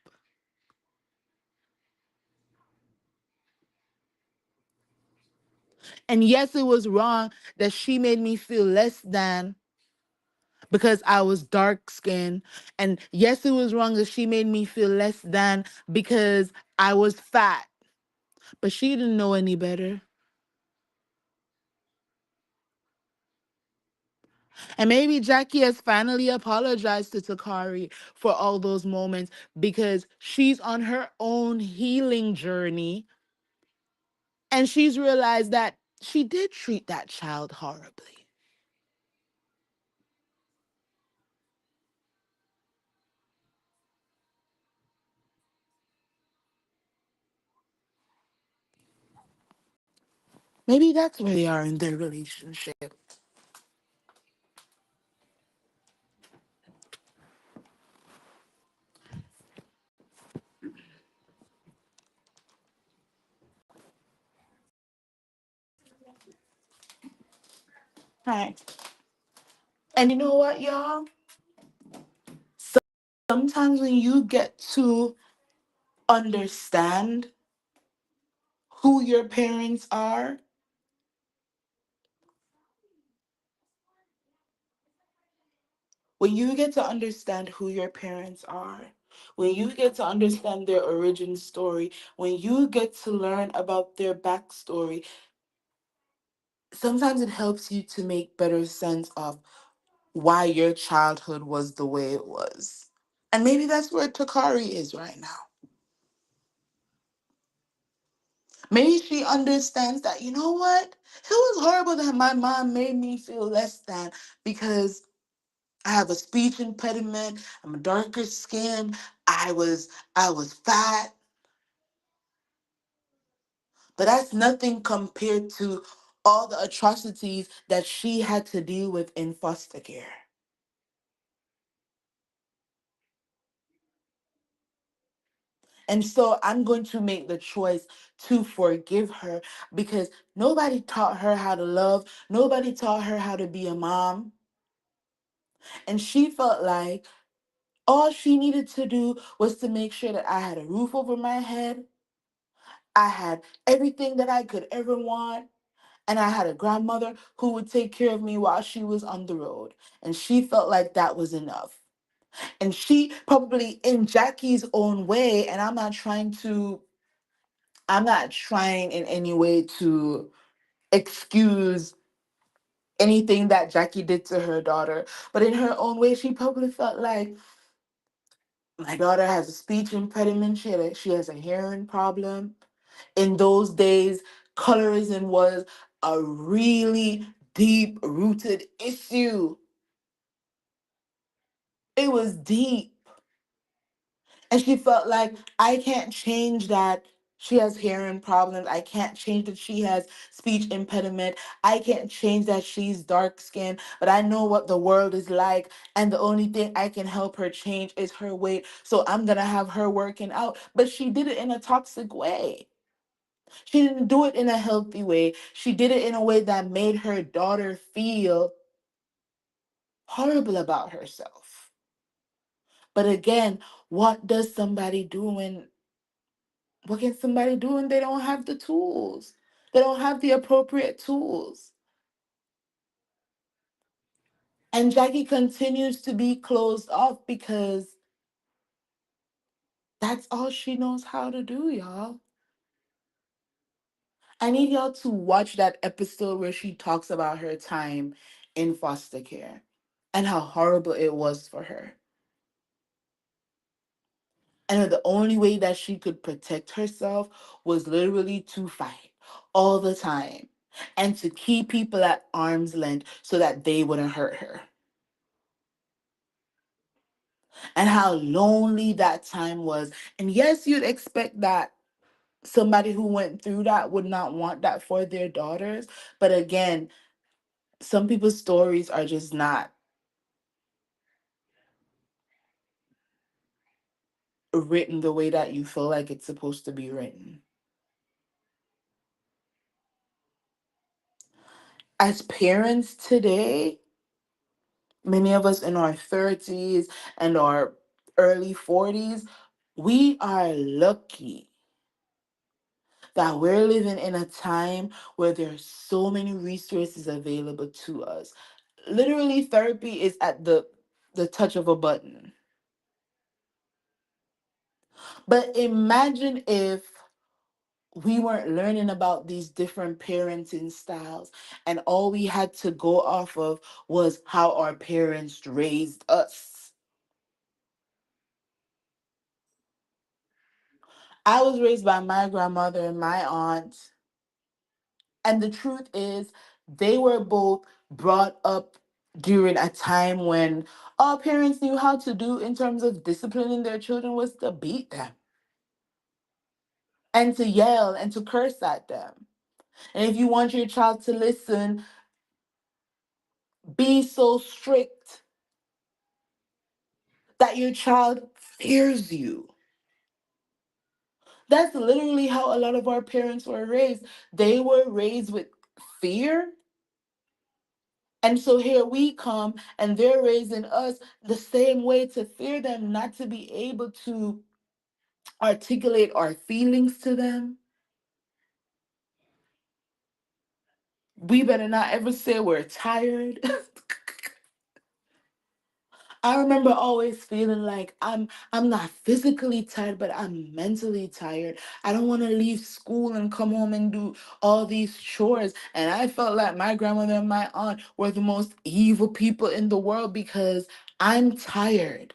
And yes, it was wrong that she made me feel less than because I was dark skinned. And yes, it was wrong that she made me feel less than because I was fat. But she didn't know any better. And maybe Jackie has finally apologized to Takari for all those moments because she's on her own healing journey. And she's realized that she did treat that child horribly. Maybe that's where they are in their relationship. Right. And you know what, y'all? Sometimes when you get to understand who your parents are, when you get to understand who your parents are, when you get to understand their origin story, when you get to learn about their backstory, sometimes it helps you to make better sense of why your childhood was the way it was. And maybe that's where Takari is right now. Maybe she understands that, you know what? It was horrible that my mom made me feel less than because I have a speech impediment, I'm a darker skin, I was I was fat, but that's nothing compared to all the atrocities that she had to deal with in foster care. And so I'm going to make the choice to forgive her because nobody taught her how to love, nobody taught her how to be a mom. And she felt like all she needed to do was to make sure that I had a roof over my head, I had everything that I could ever want, and I had a grandmother who would take care of me while she was on the road. And she felt like that was enough. And she probably, in Jackie's own way, and I'm not trying in any way to excuse anything that Jackie did to her daughter, but in her own way, she probably felt like my daughter has a speech impediment. She has a hearing problem. In those days, colorism was a really deep rooted issue. It was deep. And she felt like, I can't change that she has hearing problems. I can't change that she has speech impediment. I can't change that she's dark skinned. But I know what the world is like. And the only thing I can help her change is her weight. So I'm going to have her working out. But she did it in a toxic way. She didn't do it in a healthy way. She did it in a way that made her daughter feel horrible about herself. But again, what does somebody do when what can somebody do when they don't have the tools? They don't have the appropriate tools. And Jackie continues to be closed off because that's all she knows how to do, y'all. I need y'all to watch that episode where she talks about her time in foster care and how horrible it was for her. And the only way that she could protect herself was literally to fight all the time and to keep people at arm's length so that they wouldn't hurt her. And how lonely that time was. And yes, you'd expect that somebody who went through that would not want that for their daughters. But again, some people's stories are just not written the way that you feel like it's supposed to be written. As parents today, many of us in our 30s and our early 40s, we are lucky that we're living in a time where there's so many resources available to us. Literally, therapy is at the touch of a button. But imagine if we weren't learning about these different parenting styles and all we had to go off of was how our parents raised us. I was raised by my grandmother and my aunt, and the truth is, they were both brought up during a time when all parents knew how to do in terms of disciplining their children was to beat them and to yell and to curse at them. And if you want your child to listen, be so strict that your child fears you. That's literally how a lot of our parents were raised. They were raised with fear. And so here we come, and they're raising us the same way to fear them, not to be able to articulate our feelings to them. We better not ever say we're tired. I remember always feeling like I'm not physically tired, but I'm mentally tired. I don't want to leave school and come home and do all these chores. And I felt like my grandmother and my aunt were the most evil people in the world because I'm tired.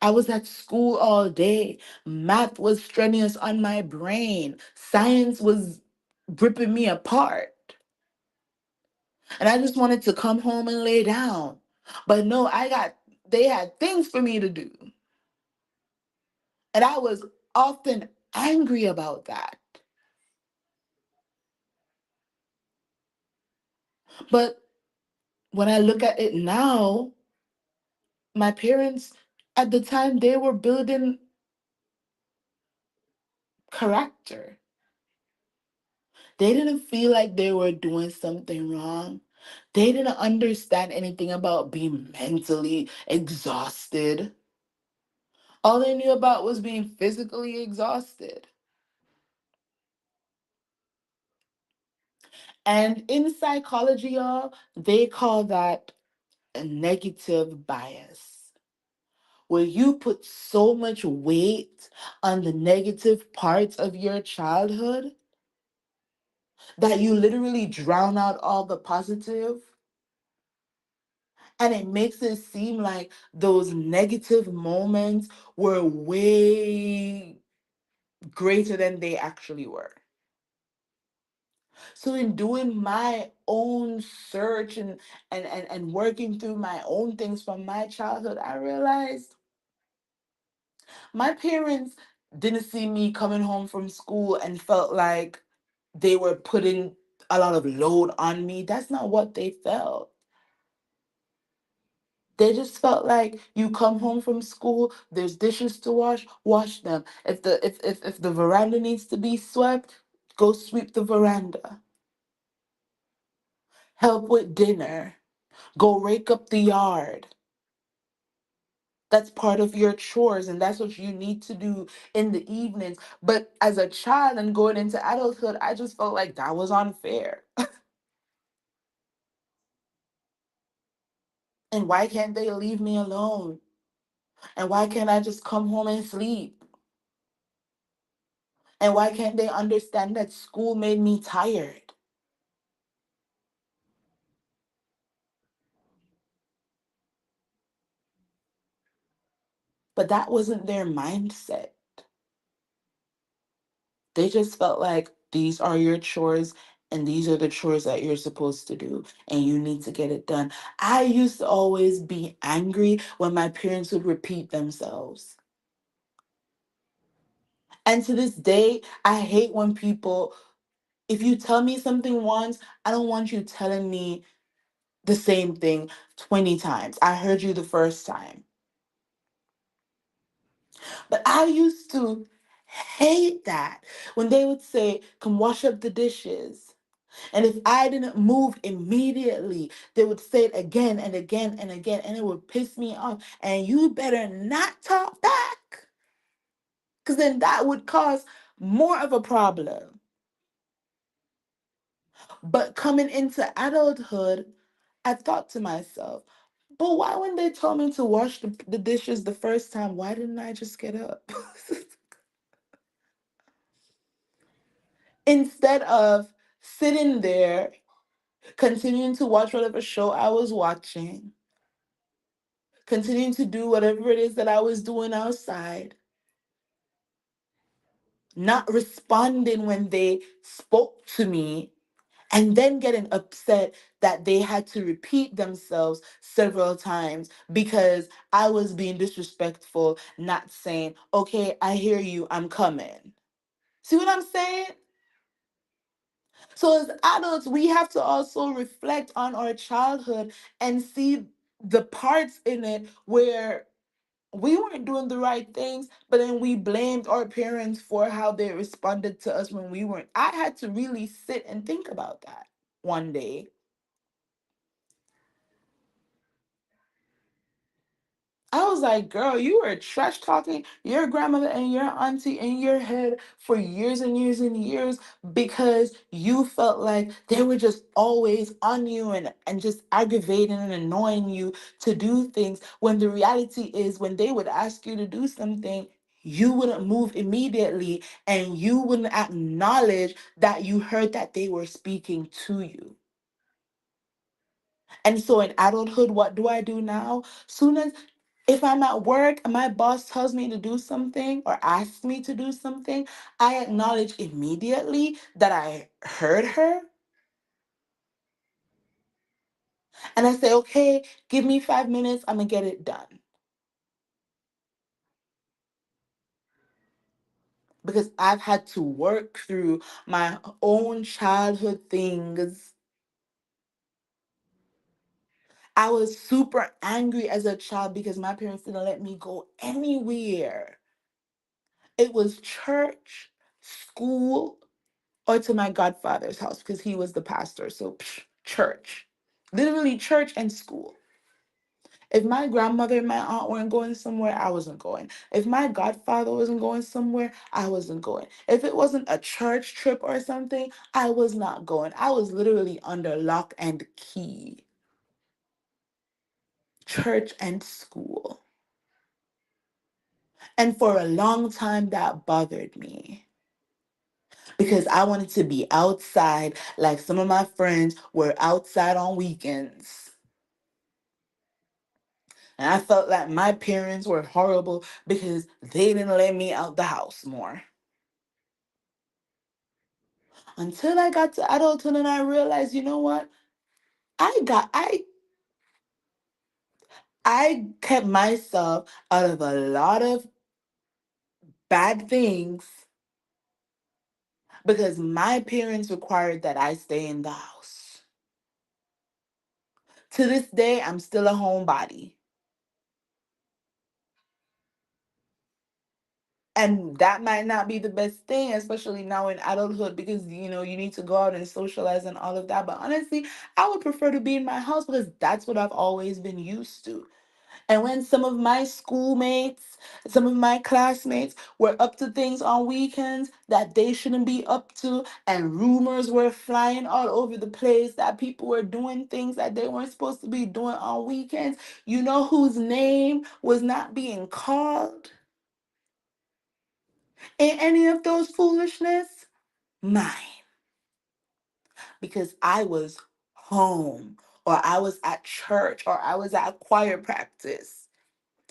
I was at school all day. Math was strenuous on my brain. Science was ripping me apart. And I just wanted to come home and lay down. But no, they had things for me to do. And I was often angry about that. But when I look at it now, my parents at the time, they were building character. They didn't feel like they were doing something wrong. They didn't understand anything about being mentally exhausted. All they knew about was being physically exhausted. And in psychology, y'all, they call that a negative bias, where you put so much weight on the negative parts of your childhood that you literally drown out all the positive. And it makes it seem like those negative moments were way greater than they actually were. So in doing my own search and working through my own things from my childhood, I realized my parents didn't see me coming home from school and felt like they were putting a lot of load on me. That's not what they felt. They just felt like you come home from school, there's dishes to wash, wash them. If the veranda needs to be swept, go sweep the veranda. Help with dinner. Go rake up the yard. That's part of your chores, and that's what you need to do in the evenings. But as a child and going into adulthood, I just felt like that was unfair. And why can't they leave me alone? And why can't I just come home and sleep? And why can't they understand that school made me tired? But that wasn't their mindset. They just felt like these are your chores and these are the chores that you're supposed to do and you need to get it done. I used to always be angry when my parents would repeat themselves. And to this day, I hate when people, if you tell me something once, I don't want you telling me the same thing 20 times. I heard you the first time. But I used to hate that when they would say, come wash up the dishes. And if I didn't move immediately, they would say it again and again and again, and it would piss me off. And you better not talk back, because then that would cause more of a problem. But coming into adulthood, I thought to myself, but why when they told me to wash the dishes the first time, why didn't I just get up? Instead of sitting there, continuing to watch whatever show I was watching, continuing to do whatever it is that I was doing outside, not responding when they spoke to me, and then getting upset that they had to repeat themselves several times because I was being disrespectful, not saying, okay, I hear you, I'm coming. See what I'm saying? So, as adults, we have to also reflect on our childhood and see the parts in it where we weren't doing the right things, but then we blamed our parents for how they responded to us when we weren't. I had to really sit and think about that one day. I was like, girl, you were trash talking your grandmother and your auntie in your head for years and years and years because you felt like they were just always on you and just aggravating and annoying you to do things. When the reality is, when they would ask you to do something, you wouldn't move immediately and you wouldn't acknowledge that you heard that they were speaking to you. And so in adulthood, what do I do now? Soon as if I'm at work and my boss tells me to do something or asks me to do something, I acknowledge immediately that I heard her and I say, okay, give me 5 minutes, I'm gonna get it done. Because I've had to work through my own childhood things. I was super angry as a child because my parents didn't let me go anywhere. It was church, school, or to my godfather's house because he was the pastor. So, church. Literally, church and school. If my grandmother and my aunt weren't going somewhere, I wasn't going. If my godfather wasn't going somewhere, I wasn't going. If it wasn't a church trip or something, I was not going. I was literally under lock and key. Church and school. And for a long time, that bothered me because I wanted to be outside like some of my friends were outside on weekends. And I felt like my parents were horrible because they didn't let me out the house more. Until I got to adulthood and I realized, you know what? I got I kept myself out of a lot of bad things because my parents required that I stay in the house. To this day, I'm still a homebody. And that might not be the best thing, especially now in adulthood, because you need to go out and socialize and all of that. But honestly, I would prefer to be in my house because that's what I've always been used to. And when some of my schoolmates, some of my classmates were up to things on weekends that they shouldn't be up to, and rumors were flying all over the place that people were doing things that they weren't supposed to be doing on weekends, you know whose name was not being called in any of those foolishness? Mine. Because I was home, or I was at church, or I was at choir practice,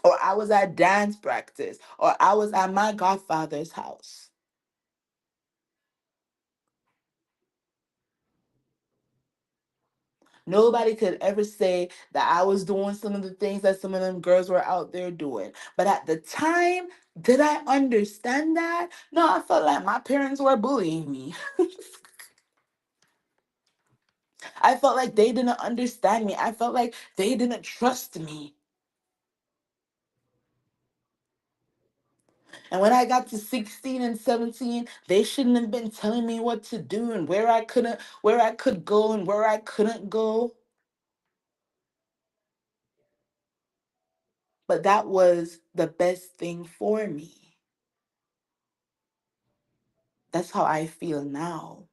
or I was at dance practice, or I was at my godfather's house. Nobody could ever say that I was doing some of the things that some of them girls were out there doing. But at the time, did I understand that? No, I felt like my parents were bullying me. I felt like they didn't understand me. I felt like they didn't trust me. And when I got to 16 and 17, they shouldn't have been telling me what to do and where I could go and where I couldn't go. But that was the best thing for me. That's how I feel now.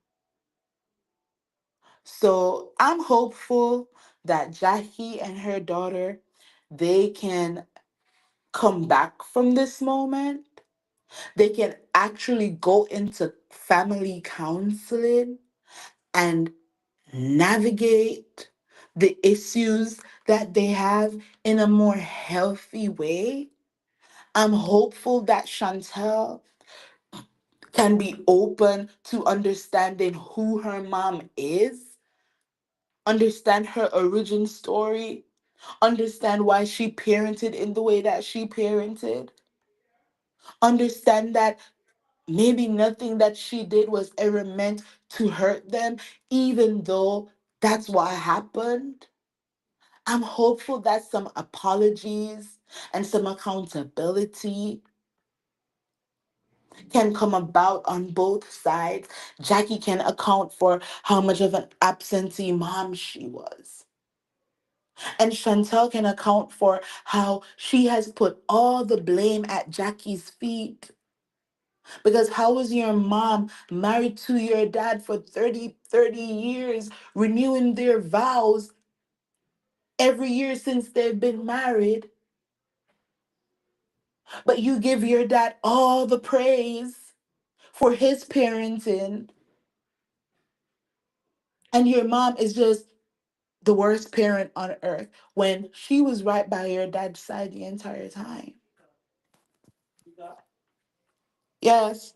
So I'm hopeful that Jackie and her daughter, they can come back from this moment. They can actually go into family counseling and navigate the issues that they have in a more healthy way. I'm hopeful that Chantel can be open to understanding who her mom is, understand her origin story, understand why she parented in the way that she parented, understand that maybe nothing that she did was ever meant to hurt them, even though that's what happened. I'm hopeful that some apologies and some accountability can come about on both sides. Jackie can account for how much of an absentee mom she was. And Chantel can account for how she has put all the blame at Jackie's feet. Because how was your mom married to your dad for 30 years, renewing their vows every year since they've been married? But you give your dad all the praise for his parenting, and your mom is just the worst parent on earth when she was right by your dad's side the entire time. Yes,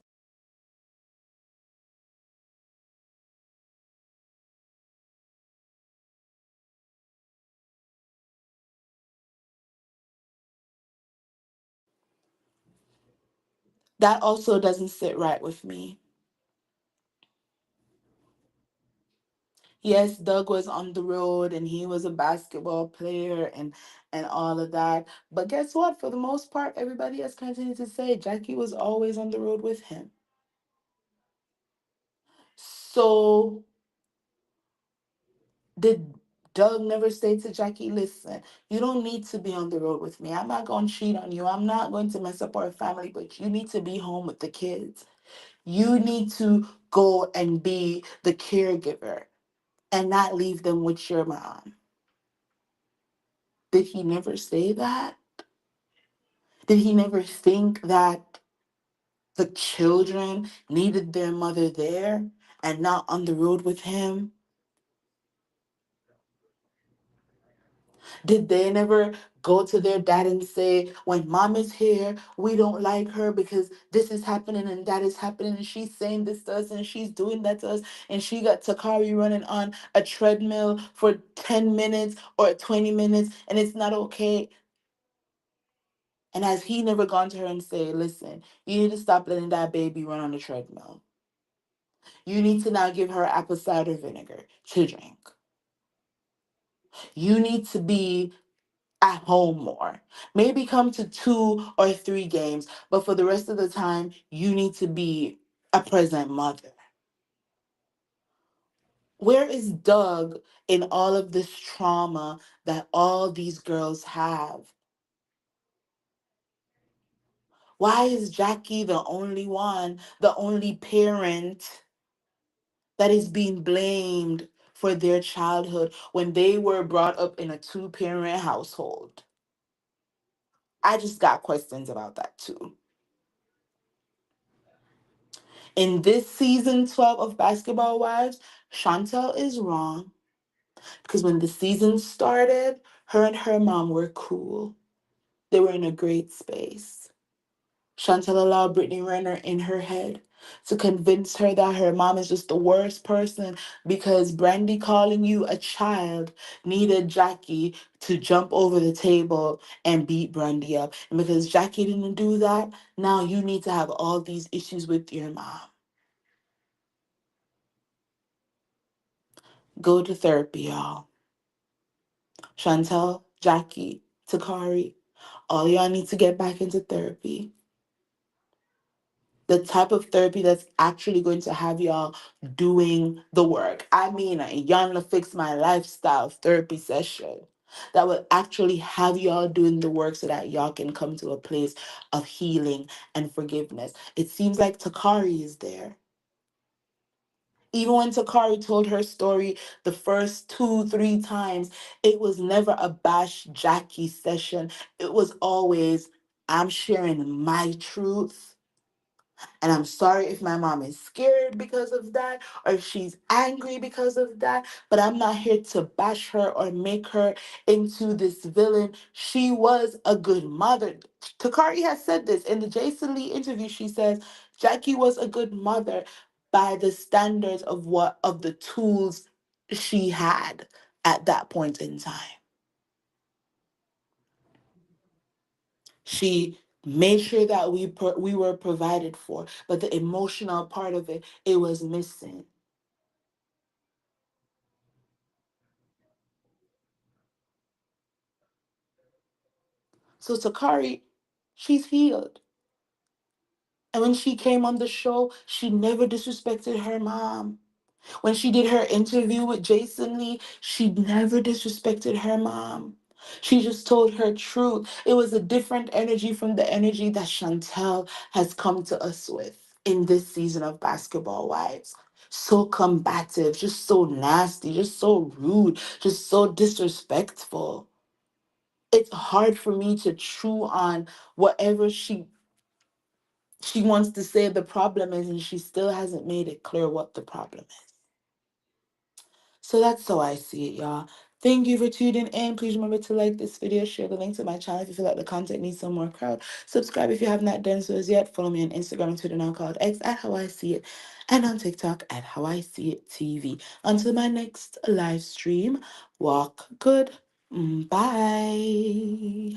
that also doesn't sit right with me. Yes, Doug was on the road and he was a basketball player and all of that. But guess what? For the most part, everybody has continued to say Jackie was always on the road with him. So did Doug never say to Jackie, listen, you don't need to be on the road with me. I'm not going to cheat on you. I'm not going to mess up our family, but you need to be home with the kids. You need to go and be the caregiver and not leave them with your mom. Did he never say that? Did he never think that the children needed their mother there and not on the road with him? Did they never go to their dad and say, when mom is here, we don't like her because this is happening and that is happening, and she's saying this to us and she's doing that to us, and she got Takari running on a treadmill for 10 minutes or 20 minutes, and it's not okay? And has he never gone to her and say, listen, you need to stop letting that baby run on the treadmill. You need to now give her apple cider vinegar to drink. You need to be at home more. Maybe come to 2 or 3 games, but for the rest of the time, you need to be a present mother. Where is Doug in all of this trauma that all these girls have? Why is Jackie the only one, the only parent that is being blamed for their childhood when they were brought up in a two-parent household? I just got questions about that too. In this season 12 of Basketball Wives, Chantel is wrong because when the season started, her and her mom were cool. They were in a great space. Chantel allowed Brittany Renner in her head to convince her that her mom is just the worst person because Brandy calling you a child needed Jackie to jump over the table and beat Brandy up. And because Jackie didn't do that, now you need to have all these issues with your mom. Go to therapy, y'all. Chantel, Jackie, Takari, all y'all need to get back into therapy. The type of therapy that's actually going to have y'all doing the work. I mean, y'all to fix my lifestyle therapy session that will actually have y'all doing the work so that y'all can come to a place of healing and forgiveness. It seems like Takari is there. Even when Takari told her story the first 2, 3 times, it was never a bash Jackie session. It was always, I'm sharing my truth. And I'm sorry if my mom is scared because of that or if she's angry because of that, but I'm not here to bash her or make her into this villain. She was a good mother. Takari has said this in the Jason Lee interview. She says Jackie was a good mother by the standards of the tools she had at that point in time. She made sure that we were provided for, but the emotional part of it was missing. So Takari, she's healed. And when she came on the show, she never disrespected her mom. When she did her interview with Jason Lee, she never disrespected her mom. She just told her truth. It was a different energy from the energy that Chantel has come to us with in this season of Basketball Wives. So combative, just so nasty, just so rude, just so disrespectful. It's hard for me to chew on whatever she wants to say the problem is, and she still hasn't made it clear what the problem is. So that's how I see it, y'all. Thank you for tuning in. Please remember to like this video, share the link to my channel if you feel like the content needs some more crowd. Subscribe if you have not done so as yet. Follow me on Instagram and Twitter now called X at How I See It, and on TikTok at How I See It TV. Until my next live stream, walk good. Bye.